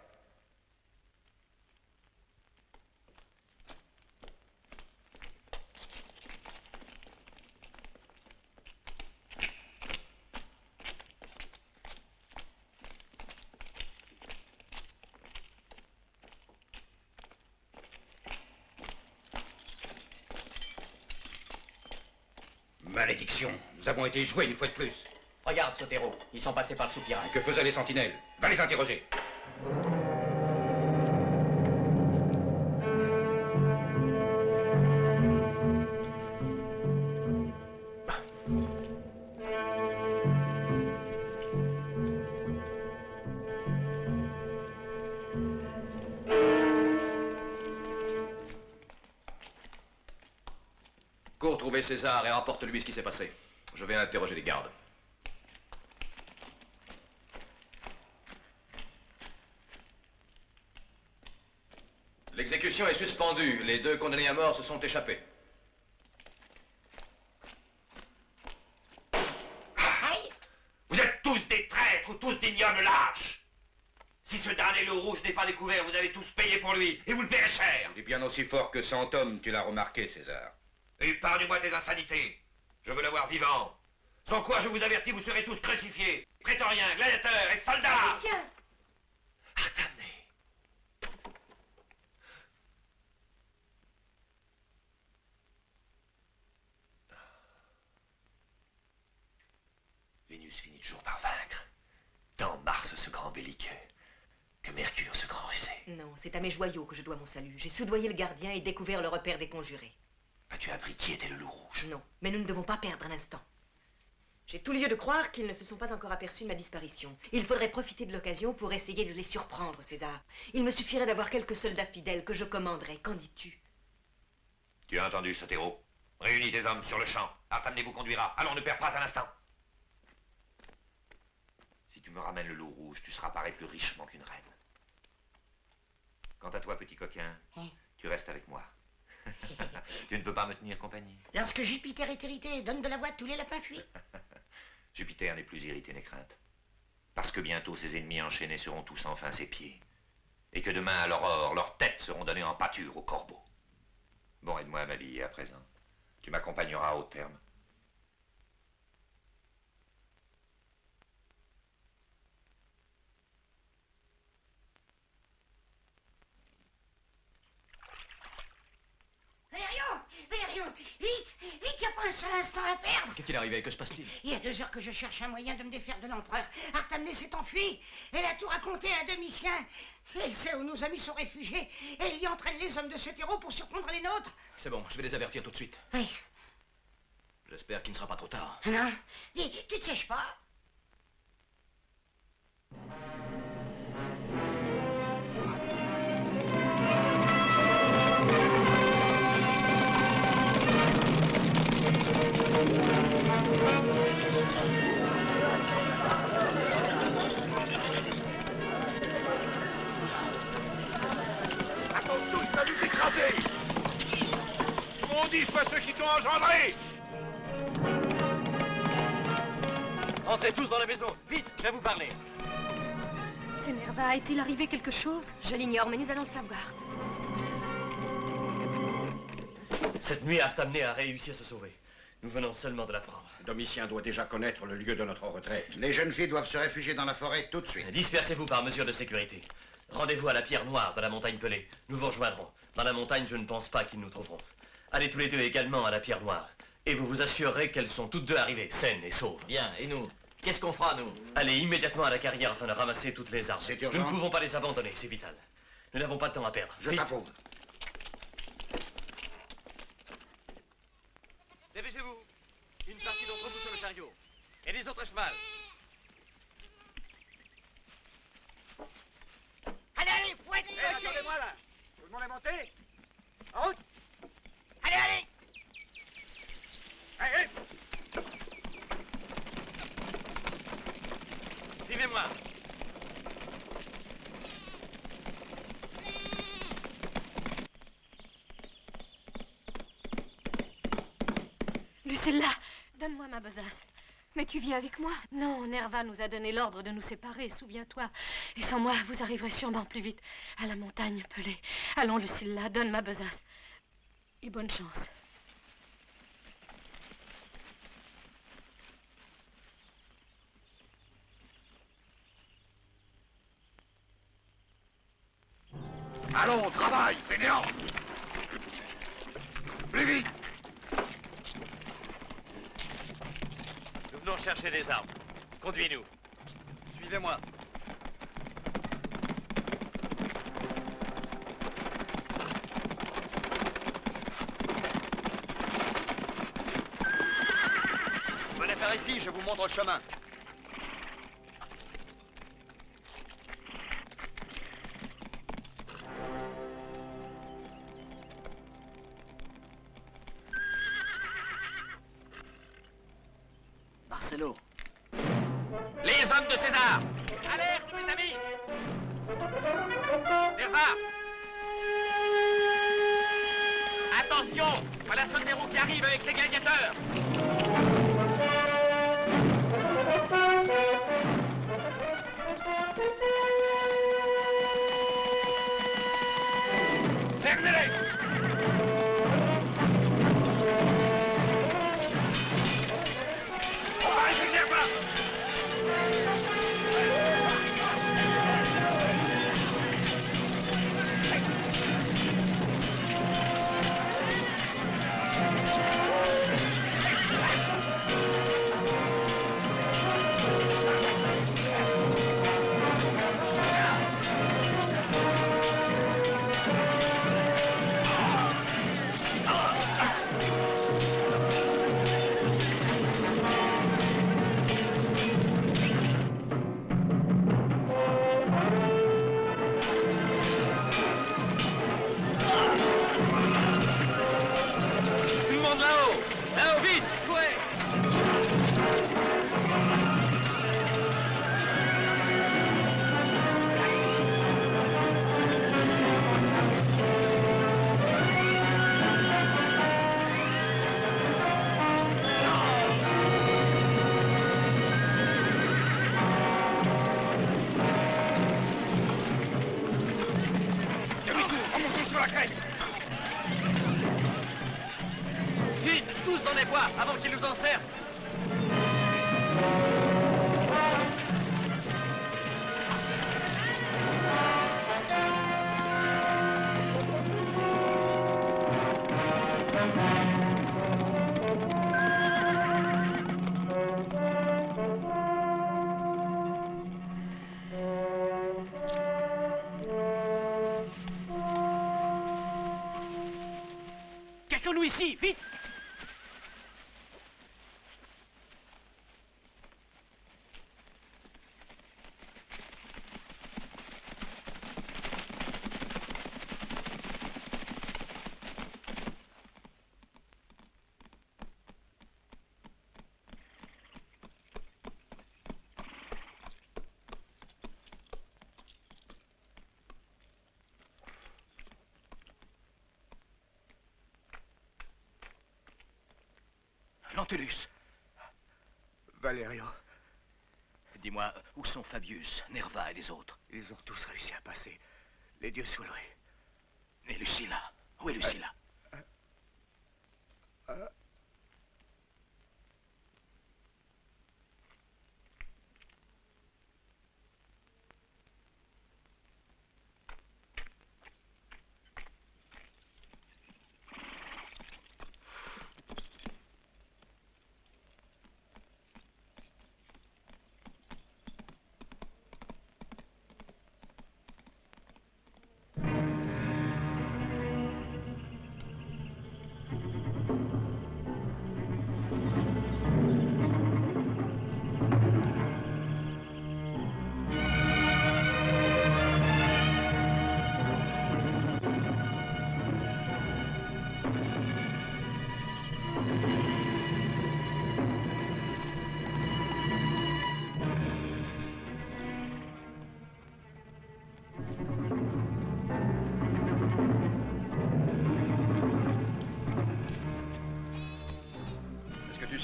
Malédiction, nous avons été joués une fois de plus. Regarde, Sotero, ils sont passés par le soupirail. Que faisaient les sentinelles? Va les interroger. Cours trouver César et rapporte-lui ce qui s'est passé. Je vais interroger les gardes. L'exécution est suspendue. Les 2 condamnés à mort se sont échappés. Vous êtes tous des traîtres ou tous d'ignobles lâches. Si ce dernier loup rouge n'est pas découvert, vous allez tous payer pour lui, et vous le paierez cher. Il est bien aussi fort que 100 hommes, tu l'as remarqué, César. Épargne-moi tes insanités. Je veux le voir vivant. Sans quoi, je vous avertis, vous serez tous crucifiés. Prétoriens, gladiateurs et soldats. Vénus finit toujours par vaincre. Tant Mars ce grand belliqueux, que Mercure ce grand rusé. Non, c'est à mes joyaux que je dois mon salut. J'ai soudoyé le gardien et découvert le repère des conjurés. As-tu appris qui était le loup rouge? Non, mais nous ne devons pas perdre un instant. J'ai tout lieu de croire qu'ils ne se sont pas encore aperçus de ma disparition. Il faudrait profiter de l'occasion pour essayer de les surprendre, César. Il me suffirait d'avoir quelques soldats fidèles que je commanderais. Qu'en dis-tu? Tu as entendu, Sotero? Réunis tes hommes sur le champ. Artamné vous conduira. Allons, ne perds pas un instant. Si tu me ramènes le loup rouge, tu seras paré plus richement qu'une reine. Quant à toi, petit coquin, tu restes avec moi. Tu ne peux pas me tenir compagnie. Lorsque Jupiter est irrité, donne de la voix, tous les lapins fuient. Jupiter n'est plus irrité n'est crainte. Parce que bientôt ses ennemis enchaînés seront tous enfin ses pieds. Et que demain à l'aurore, leurs têtes seront données en pâture aux corbeaux. Bon, aide-moi à m'habiller à présent. Tu m'accompagneras au terme. Valerio, vite, y a pas un seul instant à perdre. Qu'est-il arrivé? Que se passe-t-il? Il y a 2 heures que je cherche un moyen de me défaire de l'empereur. Artamné s'est enfui. Elle a tout raconté à Domitien. Elle sait où nos amis sont réfugiés. Et il y entraîne les hommes de Sotero pour surprendre les nôtres. C'est bon, je vais les avertir tout de suite. Oui. J'espère qu'il ne sera pas trop tard. Non, dis, tu te sèches pas. Attention, il va nous écraser. Maudits soient ceux qui t'ont engendré. Rentrez tous dans la maison. Vite, je vais vous parler. Nerva, est-il arrivé quelque chose? Je l'ignore, mais nous allons le savoir. Cette nuit, Artamné a réussi à se sauver. Nous venons seulement de l'apprendre. Domitien doit déjà connaître le lieu de notre retraite. Les jeunes filles doivent se réfugier dans la forêt tout de suite. Dispersez-vous par mesure de sécurité. Rendez-vous à la Pierre Noire de la montagne Pelée. Nous vous rejoindrons. Dans la montagne, je ne pense pas qu'ils nous trouveront. Allez tous les deux également à la Pierre Noire. Et vous vous assurerez qu'elles sont toutes deux arrivées, saines et sauves. Bien, et nous? Qu'est-ce qu'on fera, nous? Allez immédiatement à la carrière afin de ramasser toutes les armes. C'est Nous urgent. ne pouvons pas les abandonner, c'est vital. Nous n'avons pas de temps à perdre. Je Vite. t'approuve. Dépêchez-vous. Une partie d'entre vous sur le chariot. Et les autres à cheval. Allez, allez, fouette, Attendez-moi là. Tout le monde est monté? En route. Allez, allez. Allez, Suivez-moi. Lucilla, donne-moi ma besace. Mais tu viens avec moi? Non, Nerva nous a donné l'ordre de nous séparer, souviens-toi. Et sans moi, vous arriverez sûrement plus vite à la montagne Pelée. Allons, Lucilla, donne ma besace. Et bonne chance. Allons, travail, fainéant! Plus vite! Nous venons chercher des armes. Conduis-nous. Suivez-moi. Venez par ici, je vous montre le chemin. Marcelo. Les hommes de César! Alerte, mes amis! Nerva! Attention! Voilà Sotero qui arrive avec ses gladiateurs! Cernez-les! On va arriver, Nerva! Tout le monde là-haut! Là-haut, vite! Courez! Demi-tour, remontez sur la crête! Vite! Tous dans les bois, avant qu'ils nous en servent! Cachons-nous ici, vite! Lentulus. Valerio, Dis-moi, où sont Fabius, Nerva et les autres? ils ont tous réussi à passer. Les dieux soient loués. Et Lucilla? Où est Lucilla?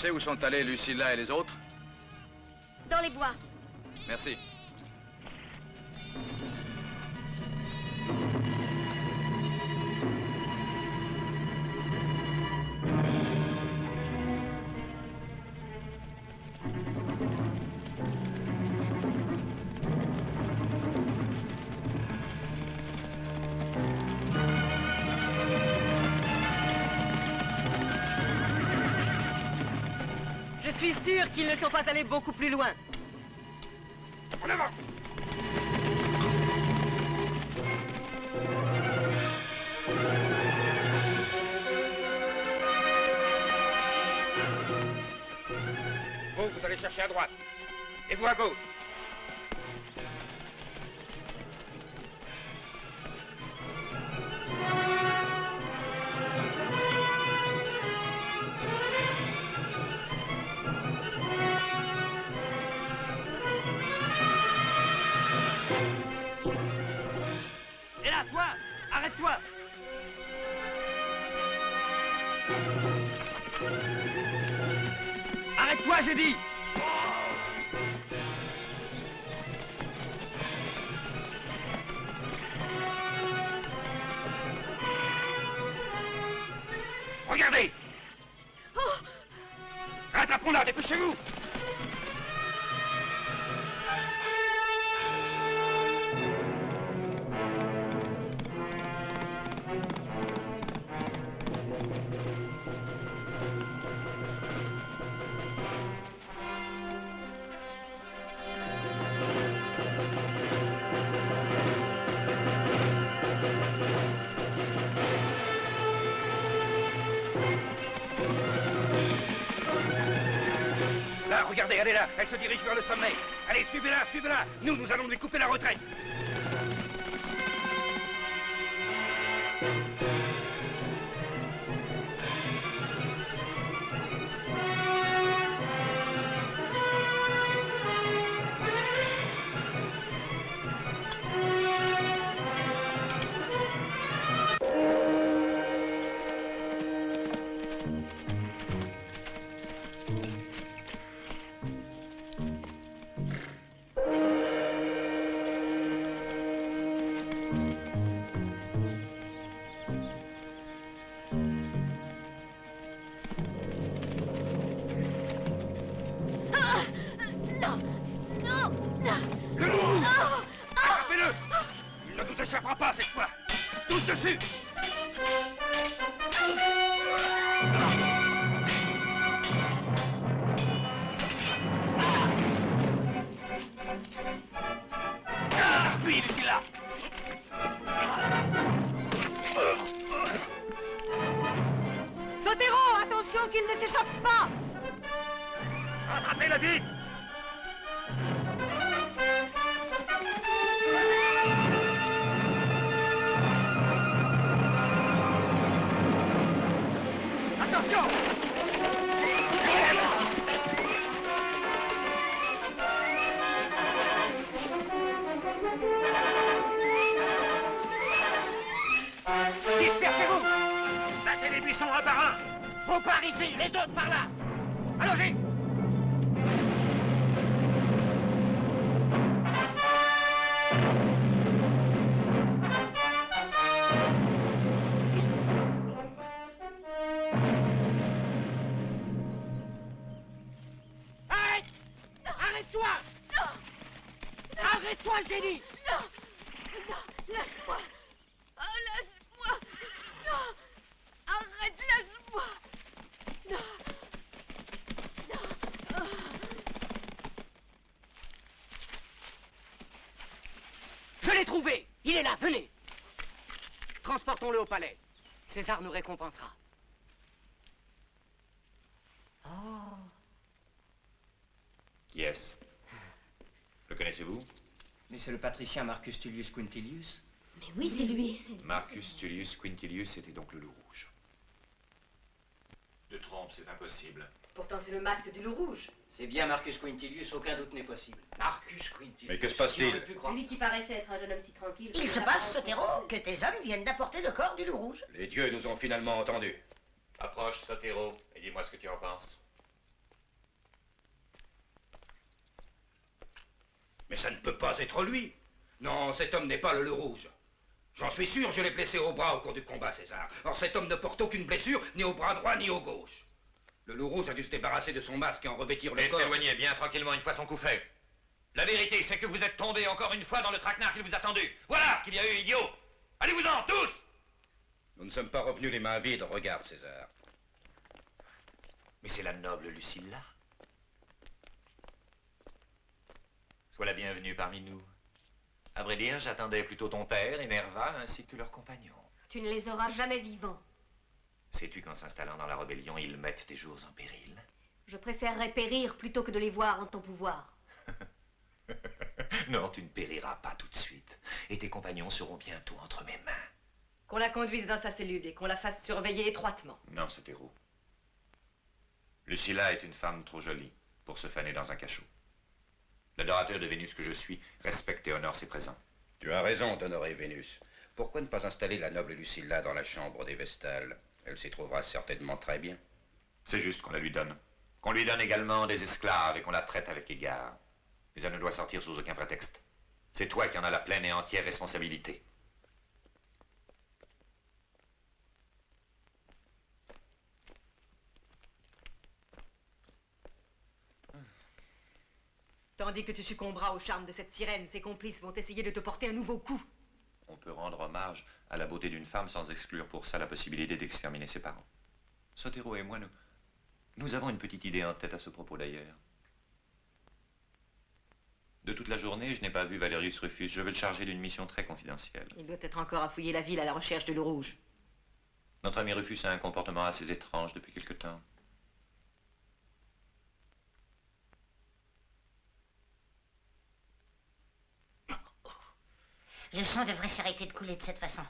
sais où sont allés Lucilla et les autres? Dans les bois. Merci. Je suis sûr qu'ils ne sont pas allés beaucoup plus loin. En avant! Vous allez chercher à droite. Et vous à gauche. Et là, toi, arrête-toi. Arrête-toi, j'ai dit. Regardez! Rattrapons-la, dépêchez-vous! Là, regardez, elle est là, elle se dirige vers le sommet. Allez, suivez-la, suivez-la. Nous allons lui couper la retraite. Le loup! Attrapez-le! Il ne nous échappera pas cette fois! Tous dessus! Puis, Lucilla! Sotero, attention qu'il ne s'échappe pas! Attrapez-le vite! Attention! Dispersez-vous! Battez les buissons un par un! Vous par ici, les autres par là! Allons-y! Arrête! Arrête-toi! Arrête-toi, j'ai dit! Non! Non! Laisse-moi! Oh, laisse-moi! Non! Arrête, laisse-moi! Non! Non! Oh. Je l'ai trouvé! Il est là, venez! Transportons-le au palais. César nous récompensera. Oh. Qui est-ce? Le connaissez-vous? Mais c'est le patricien Marcus Tullius Quintilius. Mais oui, c'est lui. Marcus Tullius Quintilius était donc le loup rouge. De trompe, c'est impossible. Pourtant, c'est le masque du loup rouge. C'est bien Marcus Quintilius, aucun doute n'est possible. Marcus Quintilius. Mais que se passe-t-il? Lui qui paraissait être un jeune homme si tranquille. Il se passe, Sotero, que tes hommes viennent d'apporter le corps du loup rouge. Les dieux nous ont finalement entendus. Approche, Sotero, et dis-moi ce que tu en penses. Mais ça ne peut pas être lui. Non, cet homme n'est pas le loup rouge. J'en suis sûr, je l'ai blessé au bras au cours du combat, César. Or, cet homme ne porte aucune blessure, ni au bras droit, ni au gauche. Le loup rouge a dû se débarrasser de son masque et en revêtir le Et corps. s'éloigner bien tranquillement une fois son coup fait. La vérité, c'est que vous êtes tombé encore une fois dans le traquenard qu'il vous a tendu. Voilà ce qu'il y a eu, idiot. Allez-vous-en, tous! Nous ne sommes pas revenus les mains vides, regarde, César. Mais c'est la noble Lucilla. Sois la bienvenue parmi nous. À vrai dire, j'attendais plutôt ton père et Nerva, ainsi que leurs compagnons. Tu ne les auras jamais vivants. Sais-tu qu'en s'installant dans la rébellion, ils mettent tes jours en péril? Je préférerais périr plutôt que de les voir en ton pouvoir. Non, tu ne périras pas tout de suite. Et tes compagnons seront bientôt entre mes mains. Qu'on la conduise dans sa cellule et qu'on la fasse surveiller étroitement. Non, c'est héros. Lucilla est une femme trop jolie pour se faner dans un cachot. L'adorateur de Vénus que je suis respecte et honore ses présents. Tu as raison d'honorer Vénus. Pourquoi ne pas installer la noble Lucilla dans la chambre des Vestales? Elle s'y trouvera certainement très bien. C'est juste qu'on la lui donne. Qu'on lui donne également des esclaves et qu'on la traite avec égard. Mais elle ne doit sortir sous aucun prétexte. C'est toi qui en as la pleine et entière responsabilité. Tandis que tu succomberas au charme de cette sirène, ses complices vont essayer de te porter un nouveau coup. On peut rendre hommage à la beauté d'une femme sans exclure pour ça la possibilité d'exterminer ses parents. Sotero et moi, nous avons une petite idée en tête à ce propos d'ailleurs. De toute la journée, je n'ai pas vu Valerius Rufus. Je veux le charger d'une mission très confidentielle. Il doit être encore à fouiller la ville à la recherche de l'eau rouge. Notre ami Rufus a un comportement assez étrange depuis quelque temps. Le sang devrait s'arrêter de couler de cette façon.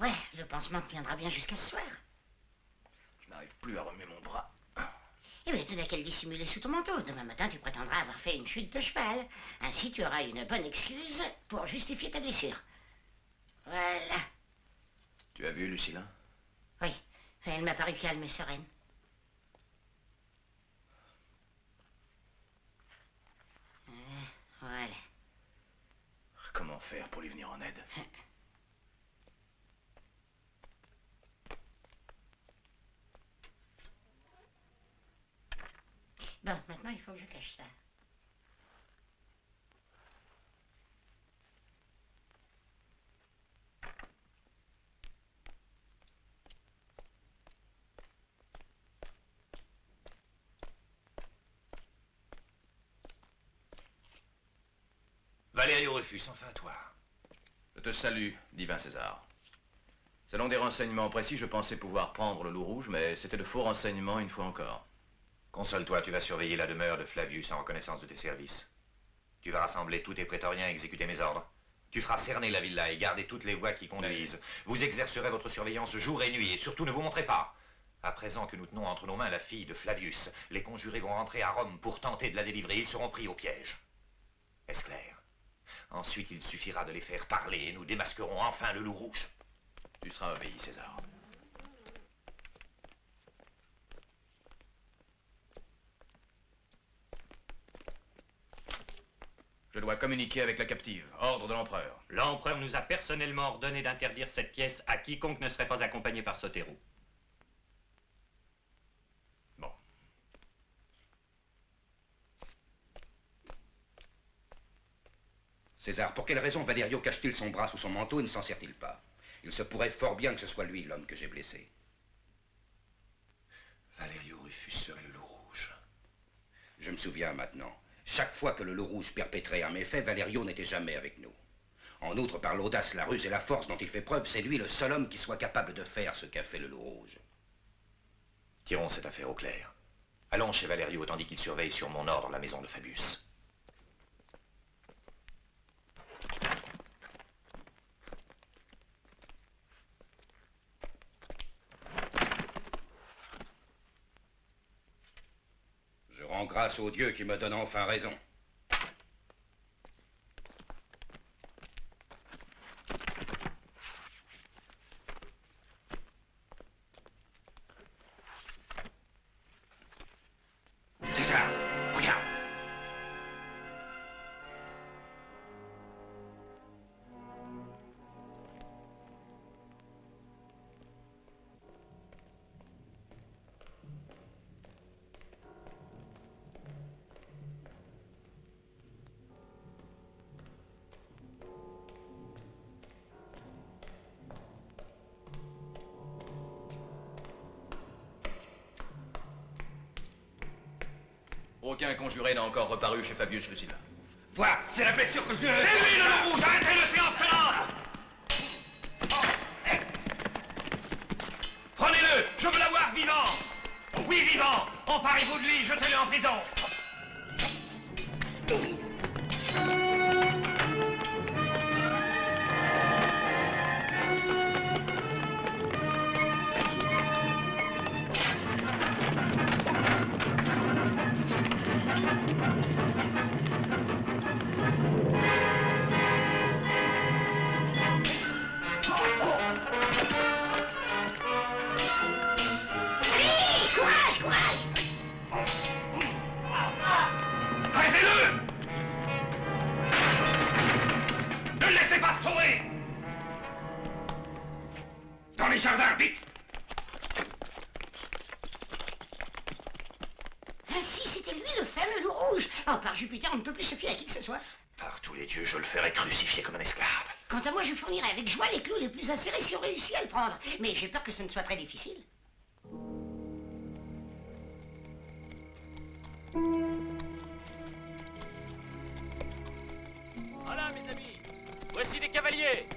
Ouais, le pansement tiendra bien jusqu'à ce soir. Je n'arrive plus à remuer mon bras. Eh bien, tu n'as qu'à le dissimuler sous ton manteau. Demain matin, tu prétendras avoir fait une chute de cheval. Ainsi, tu auras une bonne excuse pour justifier ta blessure. Voilà. Tu as vu Lucilla? Oui, elle m'a paru calme et sereine. Voilà. Comment faire pour lui venir en aide? Bon, maintenant, il faut que je cache ça. Valerio Rufus, enfin toi. Je te salue, divin César. Selon des renseignements précis, je pensais pouvoir prendre le loup rouge, mais c'était de faux renseignements une fois encore. Console-toi, tu vas surveiller la demeure de Flavius en reconnaissance de tes services. Tu vas rassembler tous tes prétoriens et exécuter mes ordres. Tu feras cerner la villa et garder toutes les voies qui conduisent. Vous exercerez votre surveillance jour et nuit et surtout ne vous montrez pas. À présent que nous tenons entre nos mains la fille de Flavius, les conjurés vont rentrer à Rome pour tenter de la délivrer. Ils seront pris au piège. Est-ce clair? Ensuite, il suffira de les faire parler et nous démasquerons enfin le loup rouge. Tu seras obéi, César. Je dois communiquer avec la captive. Ordre de l'empereur. L'empereur nous a personnellement ordonné d'interdire cette pièce à quiconque ne serait pas accompagné par Sotero. Bon. César, pour quelle raison Valerio cache-t-il son bras sous son manteau et ne s'en sert-il pas? Il se pourrait fort bien que ce soit lui l'homme que j'ai blessé. Valerio Rufus serait le loup rouge. Je me souviens maintenant. Chaque fois que le loup rouge perpétrait un méfait, Valerio n'était jamais avec nous. En outre, par l'audace, la ruse et la force dont il fait preuve, c'est lui le seul homme qui soit capable de faire ce qu'a fait le loup rouge. Tirons cette affaire au clair. Allons chez Valerio tandis qu'il surveille sur mon ordre la maison de Fabius. Je rends grâce au Dieu qui me donne enfin raison. César, regarde. Aucun conjuré n'a encore reparu chez Fabius Lucilla. Vois, c'est la blessure que je viens de... C'est lui, le loup rouge! Arrêtez le séance tenante! Prenez-le! Je veux l'avoir vivant! Oui, vivant! Emparez-vous de lui, jetez-le en prison! Dans les jardins, vite! Ainsi, c'était lui, le fameux loup rouge. Oh, par Jupiter, on ne peut plus se fier à qui que ce soit. Par tous les dieux, je le ferai crucifier comme un esclave. Quant à moi, je fournirai avec joie les clous les plus acérés si on réussit à le prendre. Mais j'ai peur que ce ne soit très difficile. Voilà, mes amis. Voici les cavaliers.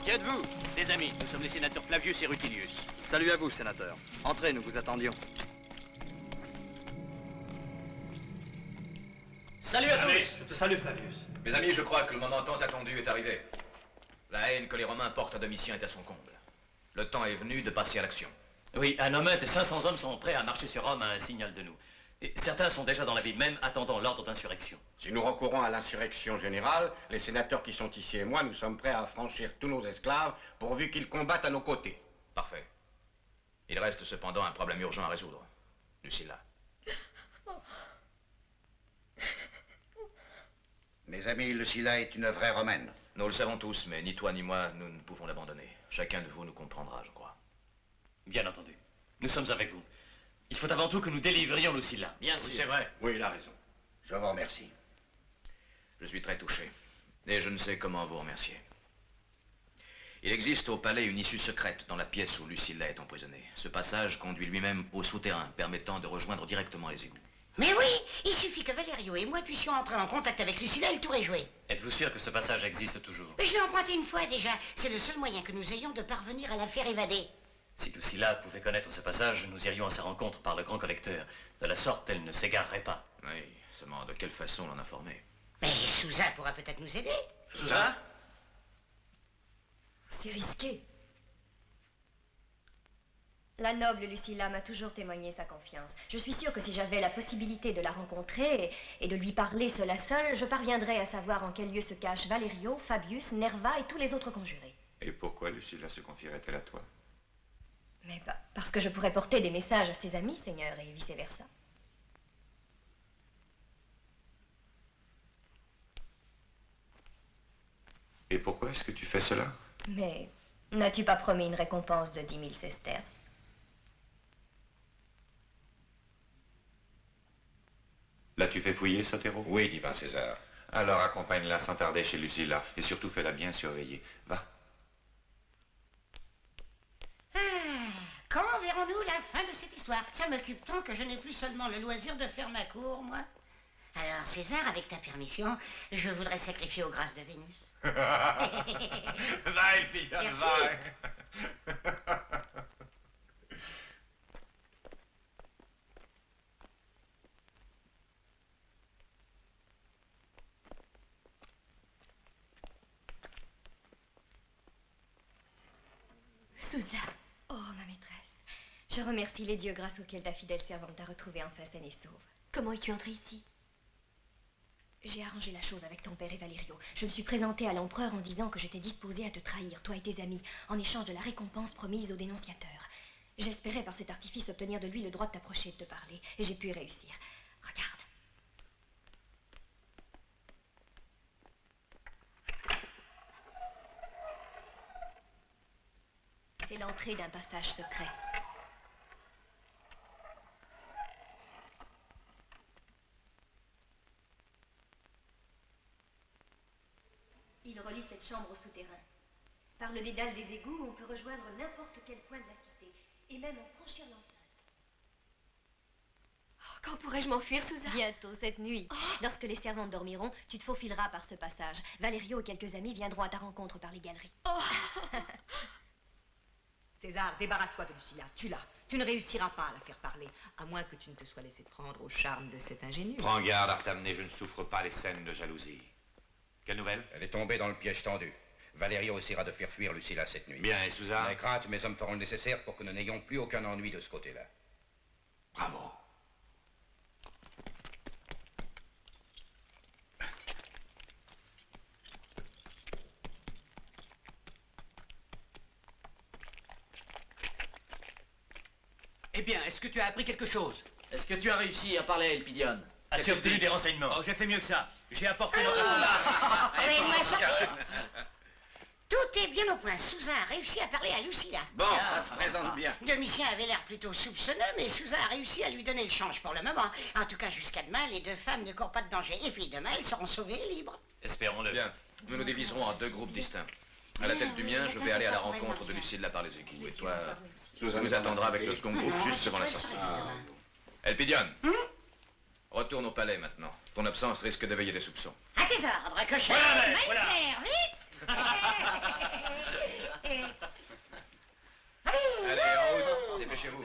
Qui êtes-vous? Des amis. Nous sommes les sénateurs Flavius et Rutilius. Salut à vous, sénateur. Entrez, nous vous attendions. Salut à tous. Je te salue, Flavius. Mes amis, je crois que le moment tant attendu est arrivé. La haine que les Romains portent à Domitien est à son comble. Le temps est venu de passer à l'action. Oui, un homme et 500 hommes sont prêts à marcher sur Rome à un signal de nous. Et certains sont déjà dans la ville même, attendant l'ordre d'insurrection. Si nous recourons à l'insurrection générale, les sénateurs qui sont ici et moi, nous sommes prêts à affranchir tous nos esclaves, pourvu qu'ils combattent à nos côtés. Parfait. Il reste cependant un problème urgent à résoudre. Lucilla. Mes amis, Lucilla est une vraie romaine. Nous le savons tous, mais ni toi ni moi, nous ne pouvons l'abandonner. Chacun de vous nous comprendra, je crois. Bien entendu. Nous sommes avec vous. Il faut avant tout que nous délivrions Lucilla. Bien sûr. C'est vrai. Oui, il a raison. Je vous remercie. Je suis très touché. Et je ne sais comment vous remercier. Il existe au palais une issue secrète dans la pièce où Lucilla est emprisonnée. Ce passage conduit lui-même au souterrain, permettant de rejoindre directement les égouts. Mais oui, il suffit que Valerio et moi puissions entrer en contact avec Lucilla et le tour est joué. Êtes-vous sûr que ce passage existe toujours? Je l'ai emprunté une fois déjà. C'est le seul moyen que nous ayons de parvenir à la faire évader. Si Lucilla pouvait connaître ce passage, nous irions à sa rencontre par le grand collecteur. De la sorte, elle ne s'égarerait pas. Oui, seulement de quelle façon l'en informer? Mais Sousa pourra peut-être nous aider. Sousa? C'est risqué. La noble Lucilla m'a toujours témoigné sa confiance. Je suis sûre que si j'avais la possibilité de la rencontrer et de lui parler seule à seule, je parviendrais à savoir en quel lieu se cachent Valerio, Fabius, Nerva et tous les autres conjurés. Et pourquoi Lucilla se confierait-elle à toi? Mais parce que je pourrais porter des messages à ses amis, Seigneur, et vice-versa. Et pourquoi est-ce que tu fais cela? Mais n'as-tu pas promis une récompense de 10 000 sesterces? L'as-tu fait fouiller, Sotero? Oui, divin César. Alors accompagne-la sans tarder chez Lucilla, et surtout fais-la bien surveiller. Va. Quand verrons-nous la fin de cette histoire? Ça m'occupe tant que je n'ai plus seulement le loisir de faire ma cour, moi. Alors, César, avec ta permission, je voudrais sacrifier aux grâces de Vénus. Va, Elpillon, va. Sousa, oh ma maîtresse, je remercie les dieux grâce auxquels ta fidèle servante t'a retrouvée enfin saine et sauve. Comment es-tu entrée ici? J'ai arrangé la chose avec ton père et Valerio. Je me suis présentée à l'empereur en disant que j'étais disposée à te trahir, toi et tes amis, en échange de la récompense promise au dénonciateur. J'espérais par cet artifice obtenir de lui le droit de t'approcher et de te parler, et j'ai pu y réussir. Regarde. C'est l'entrée d'un passage secret. Il relie cette chambre au souterrain. Par le dédale des égouts, on peut rejoindre n'importe quel point de la cité, et même en franchir l'enceinte. Oh, Quand pourrais-je m'enfuir, Suzanne? Bientôt, cette nuit. Lorsque les servantes dormiront, tu te faufileras par ce passage. Valerio et quelques amis viendront à ta rencontre par les galeries. César, débarrasse-toi de Lucilla. Tue-la. Tu ne réussiras pas à la faire parler, à moins que tu ne te sois laissé prendre au charme de cet ingénu. Prends garde, Artamné, je ne souffre pas les scènes de jalousie. Quelle nouvelle? Elle est tombée dans le piège tendu. Valerio essaiera de faire fuir Lucilla cette nuit. Bien, et Suzanne? N'aie crainte, mes hommes feront le nécessaire pour que nous n'ayons plus aucun ennui de ce côté-là. Bravo. Eh bien, est-ce que tu as appris quelque chose? Est-ce que tu as réussi à parler à Elpidion? As-tu obtenu des renseignements? Oh, j'ai fait mieux que ça. J'ai apporté Tout est bien au point. Souza a réussi à parler à Lucilla. Bon, ça se présente bien. Domitien avait l'air plutôt soupçonneux, mais Souza a réussi à lui donner le change pour le moment. En tout cas, jusqu'à demain, les deux femmes ne courent pas de danger. Et puis demain, elles seront sauvées et libres. Espérons-le. Bien. Nous nous diviserons en deux groupes distincts. À la tête du mien, je vais aller à la rencontre de Lucilla par les égouts. Et toi, tu nous attendras avec le second groupe juste devant la sortie. Elpidion, retourne au palais maintenant. Ton absence risque d'éveiller des soupçons. À tes ordres, cochon. Voilà. Vite. Allez, en route, dépêchez-vous.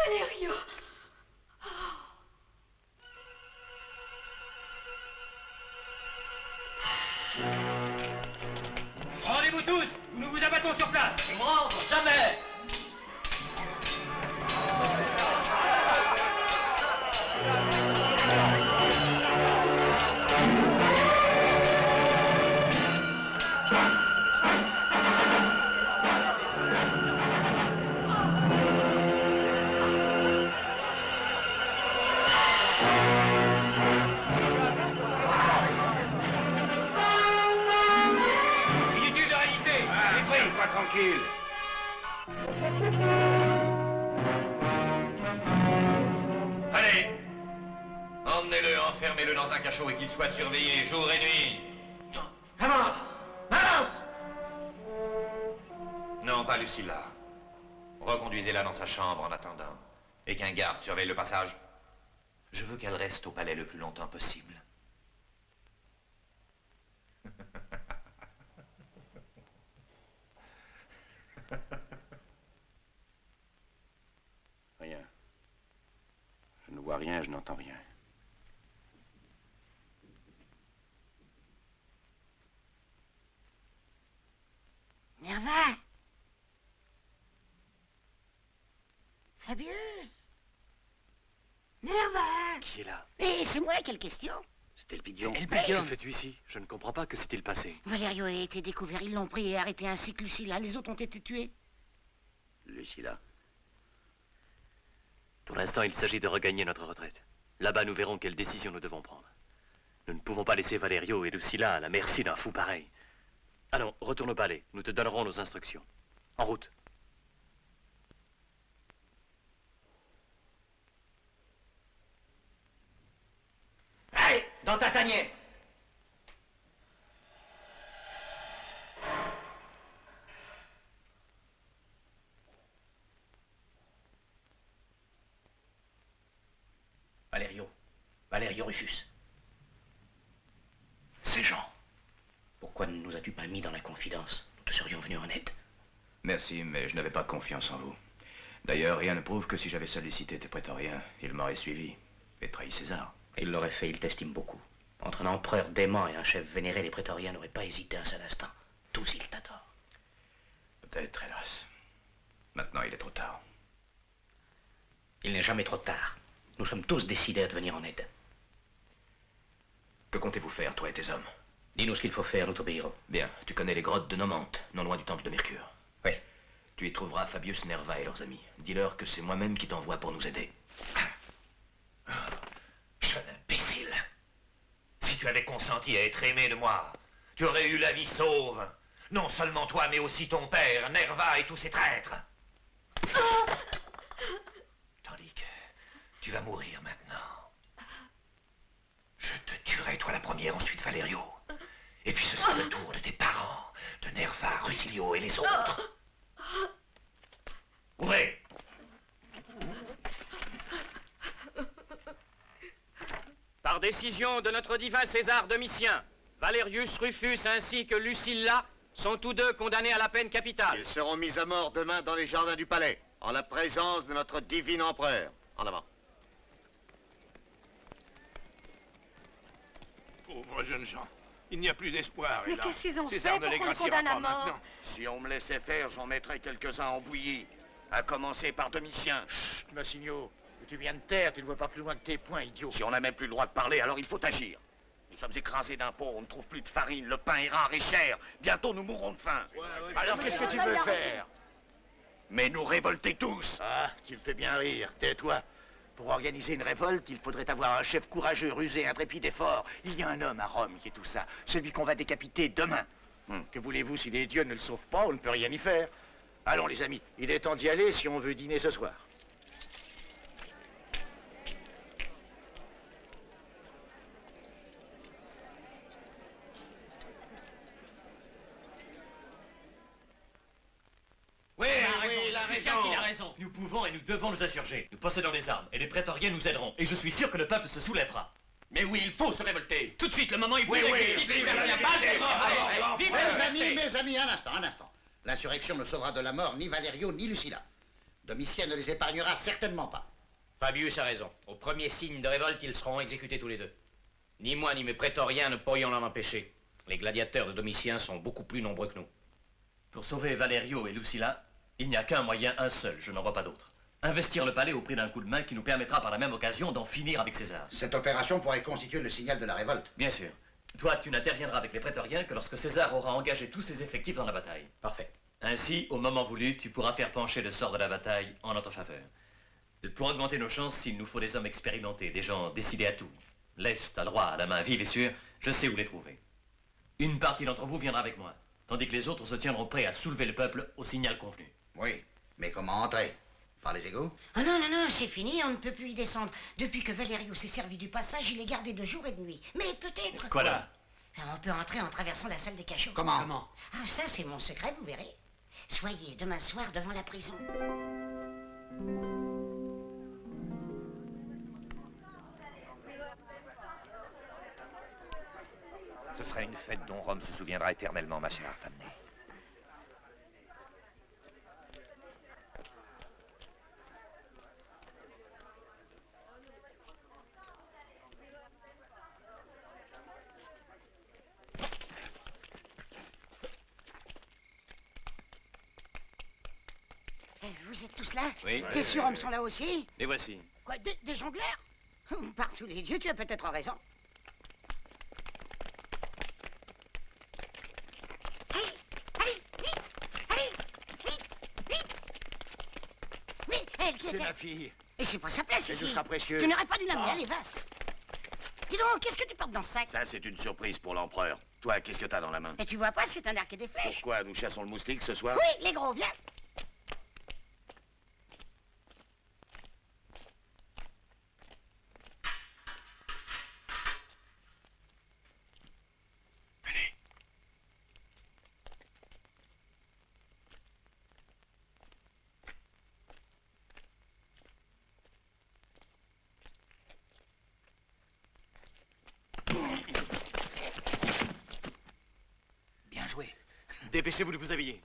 Valerio! Rendez-vous tous! Nous vous abattons sur place! Rendre, jamais! Inutile de résister! Pas tranquille. Allez, emmenez-le, enfermez-le dans un cachot et qu'il soit surveillé jour et nuit. Avance! Avance! Non, pas Lucilla. Reconduisez-la dans sa chambre en attendant. Et qu'un garde surveille le passage. Je veux qu'elle reste au palais le plus longtemps possible. Rien. Je ne vois rien, je n'entends rien. Nerva! Fabius! Nerva! Qui est là? Eh, c'est moi, quelle question? C'était le pigeon. Que fais-tu ici? Je ne comprends pas. Que s'est-il passé? Valerio a été découvert, ils l'ont pris et arrêté ainsi que Lucilla. Les autres ont été tués. Lucilla. Pour l'instant, il s'agit de regagner notre retraite. Là-bas, nous verrons quelle décision nous devons prendre. Nous ne pouvons pas laisser Valerio et Lucilla à la merci d'un fou pareil. Allons, retourne au palais. Nous te donnerons nos instructions. En route. Allez, dans ta tanière. Valerio Rufus. Ces gens. Pourquoi ne nous as-tu pas mis dans la confidence? Nous te serions venus en aide. Merci, mais je n'avais pas confiance en vous. D'ailleurs, rien ne prouve que si j'avais sollicité tes prétoriens, ils m'auraient suivi et trahi César. Il l'aurait fait, il t'estime beaucoup. Entre un empereur dément et un chef vénéré, les prétoriens n'auraient pas hésité un seul instant. Tous, ils t'adorent. Peut-être, hélas. Maintenant, il est trop tard. Il n'est jamais trop tard. Nous sommes tous décidés à te venir en aide. Que comptez-vous faire, toi et tes hommes? Dis-nous ce qu'il faut faire, nous t'obéirons. Bien, tu connais les grottes de Nomante, non loin du temple de Mercure. Oui. Tu y trouveras Fabius Nerva et leurs amis. Dis-leur que c'est moi-même qui t'envoie pour nous aider. Jeune imbécile. Si tu avais consenti à être aimé de moi, tu aurais eu la vie sauve. Non seulement toi, mais aussi ton père, Nerva et tous ses traîtres. Tandis que tu vas mourir maintenant. Je te tuerai, toi la première, ensuite Valerio. Et puis ce sera le tour de tes parents, de Nerva, Rutilio et les autres. Ouvrez. Par décision de notre divin César Domitien, Valerius Rufus ainsi que Lucilla sont tous deux condamnés à la peine capitale. Ils seront mis à mort demain dans les jardins du palais, en la présence de notre divin empereur. En avant. Pauvres jeunes gens. Il n'y a plus d'espoir. Mais qu'est-ce qu'ils ont César fait ne pour les qu'on les graciera condamne à pas mort? maintenant. Si on me laissait faire, j'en mettrais quelques-uns en bouillie. À commencer par Domitien. Chut, Massigno, tu viens de terre, tu ne vois pas plus loin que tes poings, idiot. Si on n'a même plus le droit de parler, alors il faut agir. Nous sommes écrasés d'impôts, on ne trouve plus de farine, le pain est rare et cher. Bientôt nous mourrons de faim. Alors qu'est-ce que tu veux faire? Mais nous révolter tous. Ah, tu me fais bien rire. Tais-toi. Pour organiser une révolte, il faudrait avoir un chef courageux, rusé, intrépide et fort. Il y a un homme à Rome qui est tout ça. Celui qu'on va décapiter demain. Que voulez-vous, si les dieux ne le sauvent pas, on ne peut rien y faire. Allons, les amis, il est temps d'y aller si on veut dîner ce soir. Oui, il a raison. Nous pouvons et nous devons nous insurger. Nous possédons des armes et les prétoriens nous aideront. Et je suis sûr que le peuple se soulèvera. Mais oui, il faut se révolter. Tout de suite, le moment est venu. Mes amis, un instant. L'insurrection ne sauvera de la mort ni Valerio ni Lucilla. Domitien ne les épargnera certainement pas. Fabius a raison. Au premier signe de révolte, ils seront exécutés tous les deux. Ni moi ni mes prétoriens ne pourrions l'en empêcher. Les gladiateurs de Domitien sont beaucoup plus nombreux que nous. Pour sauver Valerio et Lucilla, il n'y a qu'un moyen, un seul, je n'en vois pas d'autre. Investir le palais au prix d'un coup de main qui nous permettra par la même occasion d'en finir avec César. Cette opération pourrait constituer le signal de la révolte. Bien sûr. Toi, tu n'interviendras avec les prétoriens que lorsque César aura engagé tous ses effectifs dans la bataille. Parfait. Ainsi, au moment voulu, tu pourras faire pencher le sort de la bataille en notre faveur. Pour augmenter nos chances, il nous faut des hommes expérimentés, des gens décidés à tout. Lest, à droit, à la main vive et sûre, je sais où les trouver. Une partie d'entre vous viendra avec moi, tandis que les autres se tiendront prêts à soulever le peuple au signal convenu. Oui, mais comment entrer? Par les égouts? Ah non, c'est fini, on ne peut plus y descendre. Depuis que Valerio s'est servi du passage, il est gardé de jour et de nuit. Mais peut-être... Quoi là? On peut entrer en traversant la salle des cachots. Comment? Ah, ça, c'est mon secret, vous verrez. Soyez demain soir devant la prison. Ce sera une fête dont Rome se souviendra éternellement, ma chère Artamné. Vous êtes tous là? Oui. Tes surhommes sont là aussi? Les voici. Quoi, des jongleurs? Par tous les dieux, tu as peut-être raison. Allez, allez, vite, allez, vite, vite. Oui, elle qui C'est était... ma fille. Et c'est pas sa place Elle ici. nous sera précieuse. Tu n'aurais pas dû l'amener, allez, va. Dis donc, qu'est-ce que tu portes dans ce sac? Ça, c'est une surprise pour l'empereur. Toi, qu'est-ce que t'as dans la main? Et tu vois pas, c'est un arc et des flèches. Pourquoi nous chassons le moustique ce soir? Oui, les gros, viens. Bien joué. Dépêchez-vous de vous habiller.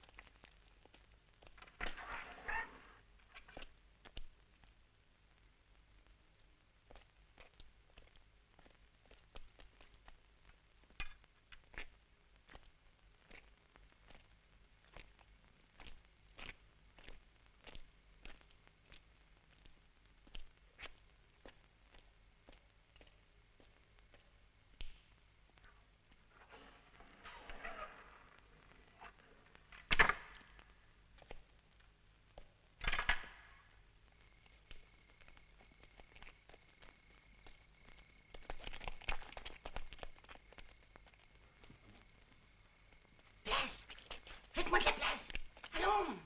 Faites-moi de la place. Allons.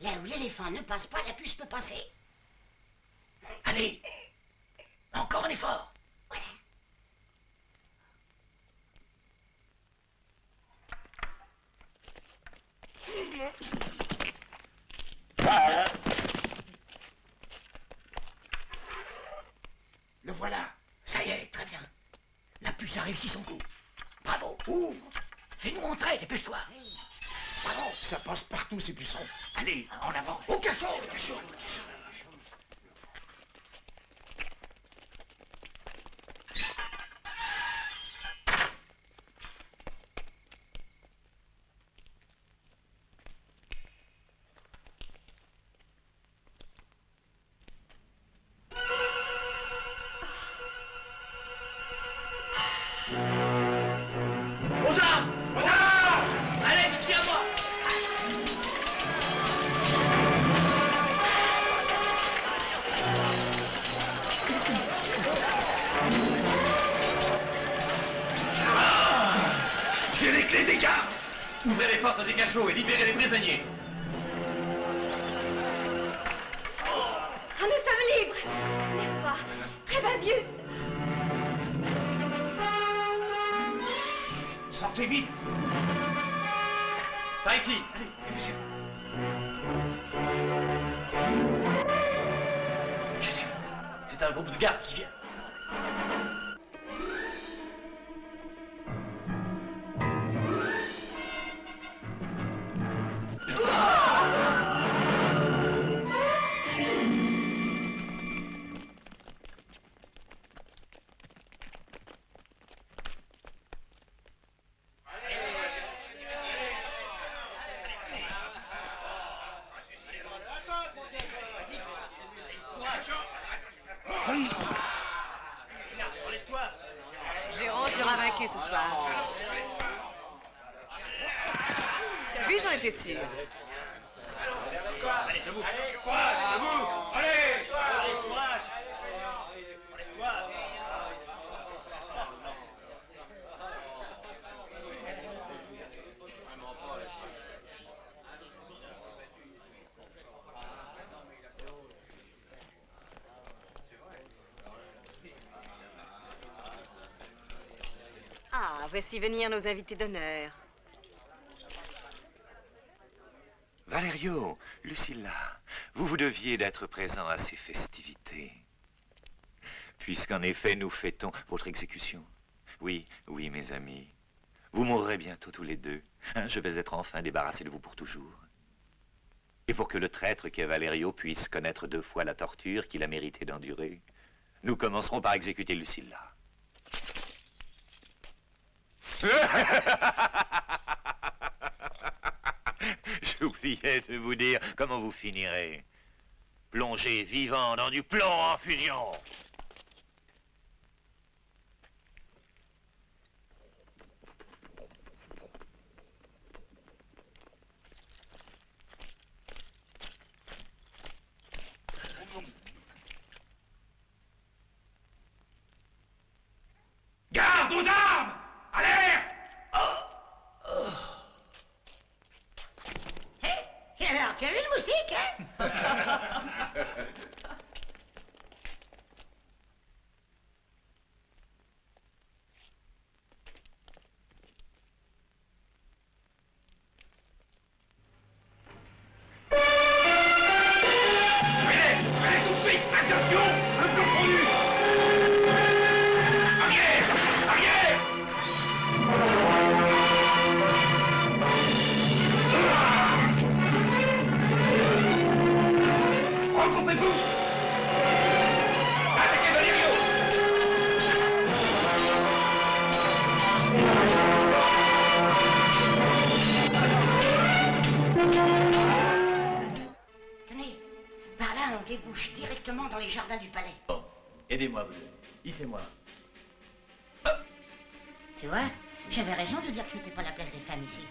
Là où l'éléphant ne passe pas, la puce peut passer. Allez. Encore un effort. Le voilà. Ça y est, très bien. La puce a réussi son coup. Bravo, ouvre. Fais-nous rentrer, dépêche-toi. Bravo. Ça passe partout, ces pucerons. Allez, en avant. Au cachot, au cachot. Aux armes! Aux armes! Allez, je suis à moi! J'ai les clés des gares. Ouvrez les portes des cachots et libérez les prisonniers. Ah, nous sommes libres. Nerva, Trévasius. Sortez vite. Par ici. C'est un groupe de gardes qui vient. Géron sera vaincu ce soir. Tu as vu, j'en étais sûre. Allez, debout! Allez, debout! Allez! Courage! Ah, voici venir nos invités d'honneur. Valerio, Lucilla, vous deviez d'être présent à ces festivités. Puisqu'en effet, nous fêtons votre exécution. Oui, oui, mes amis. Vous mourrez bientôt tous les deux. Je vais être enfin débarrassé de vous pour toujours. Et pour que le traître qu'est Valerio puisse connaître 2 fois la torture qu'il a mérité d'endurer, nous commencerons par exécuter Lucilla. J'oubliais de vous dire comment vous finirez. Plongé vivant dans du plomb en fusion. Garde aux armes! Alerte! Et alors, tu as vu le moustique, hein? Allez, tout de suite! Attention! Le plomb fondu! Arrière! Arrière! Regroupez-vous! Attaquez Valerio! Tenez, par là, on débouche directement dans les jardins du palais. Bon, aidez-moi, vous deux. Hissez-moi. Tu vois, j'avais raison de dire que c'était pas la place des femmes ici.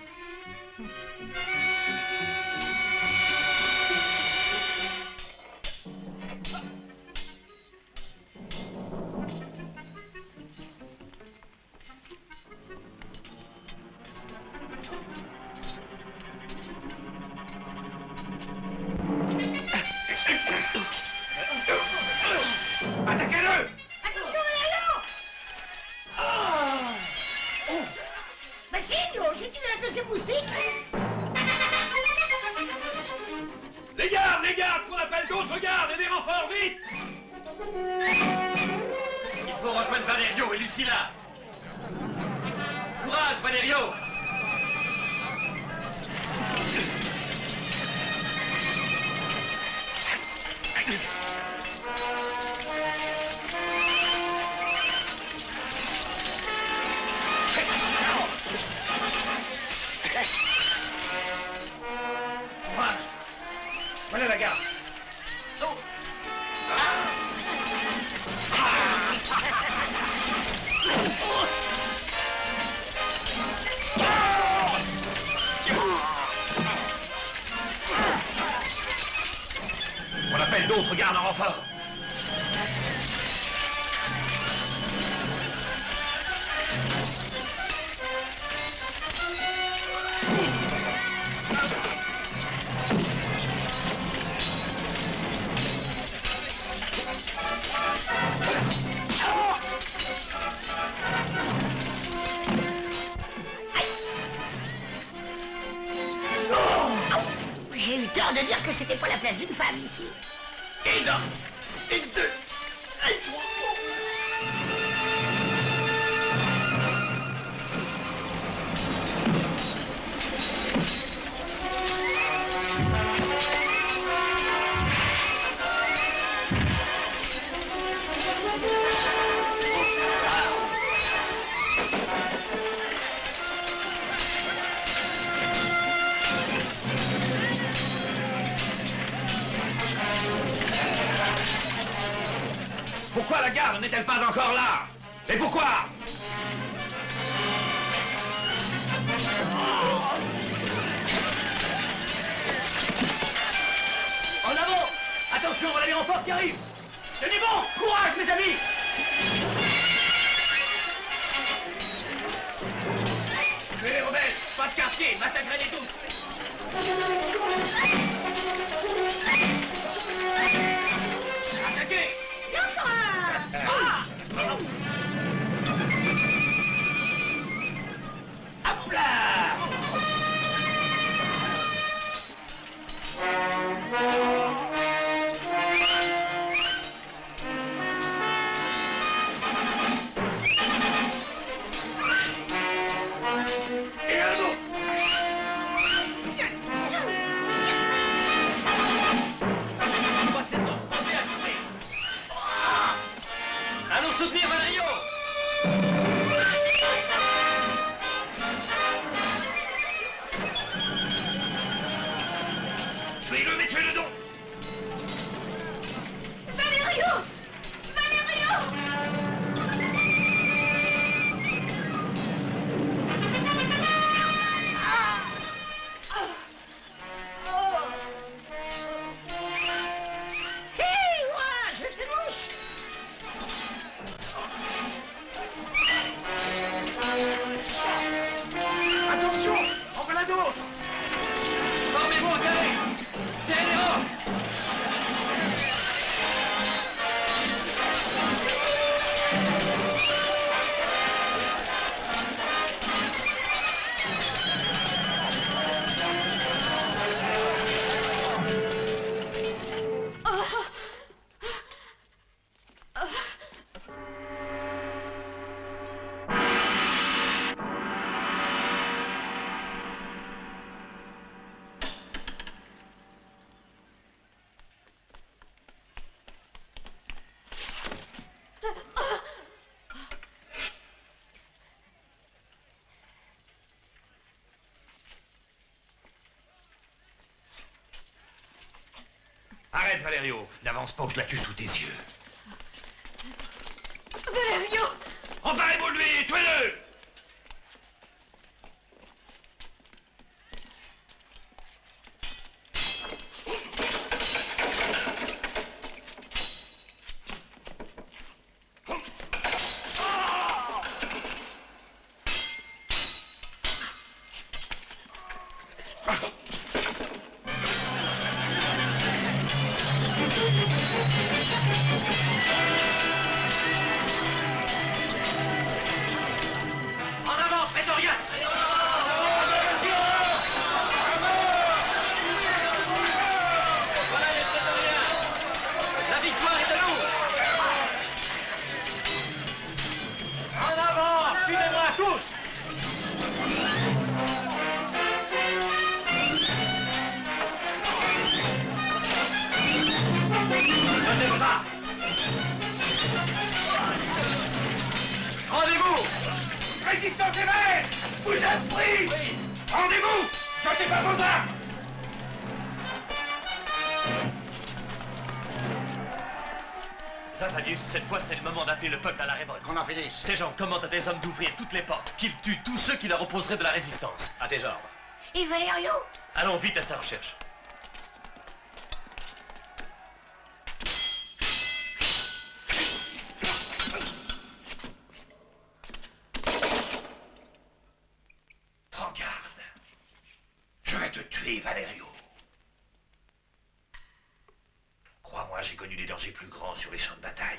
Attaquez-le! Attention, Valerio! Oh! Bah signe, j'ai tué un de ces moustiques! Les gardes, qu'on appelle d'autres gardes et des renforts, vite! Il faut rejoindre Valerio et Lucilla. Courage, Valerio! Courage! Prenez la garde! On appelle d'autres gardes en renfort! J'ai eu tort de dire que c'était pas la place d'une femme ici. Et d'un, et deux, et trois. Pourquoi la garde n'est-elle pas encore là? Et pourquoi? En avant! Attention, on a les renforts qui arrivent! Tenez bon! Courage, mes amis! Tuez les rebelles! Pas de quartier! Massacrez-les tous! Attaquez! Ah! Hop là! Et à l'autre! Allons soutenir Valerio! Arrête, Valerio. N'avance pas ou je la tue sous tes yeux. Valerio! Emparez-vous de lui, tuez-le! En avant, prétorien! Voilà les prétoriens! La victoire est à nous! En avant! Suivez-moi tous! Donnez vos armes! Rendez-vous! Résistance éveillée! Vous êtes pris! Rendez-vous! Jetez pas vos armes! Fabius, cette fois c'est le moment d'appeler le peuple à la révolte. Qu'on en finisse. Ces gens commandent à des hommes d'ouvrir toutes les portes, qu'ils tuent tous ceux qui leur opposeraient de la résistance. À tes ordres. Et Valerio? Allons vite à sa recherche. Prends garde. Je vais te tuer, Valerio. Crois-moi, j'ai connu des dangers plus grands sur les champs de bataille.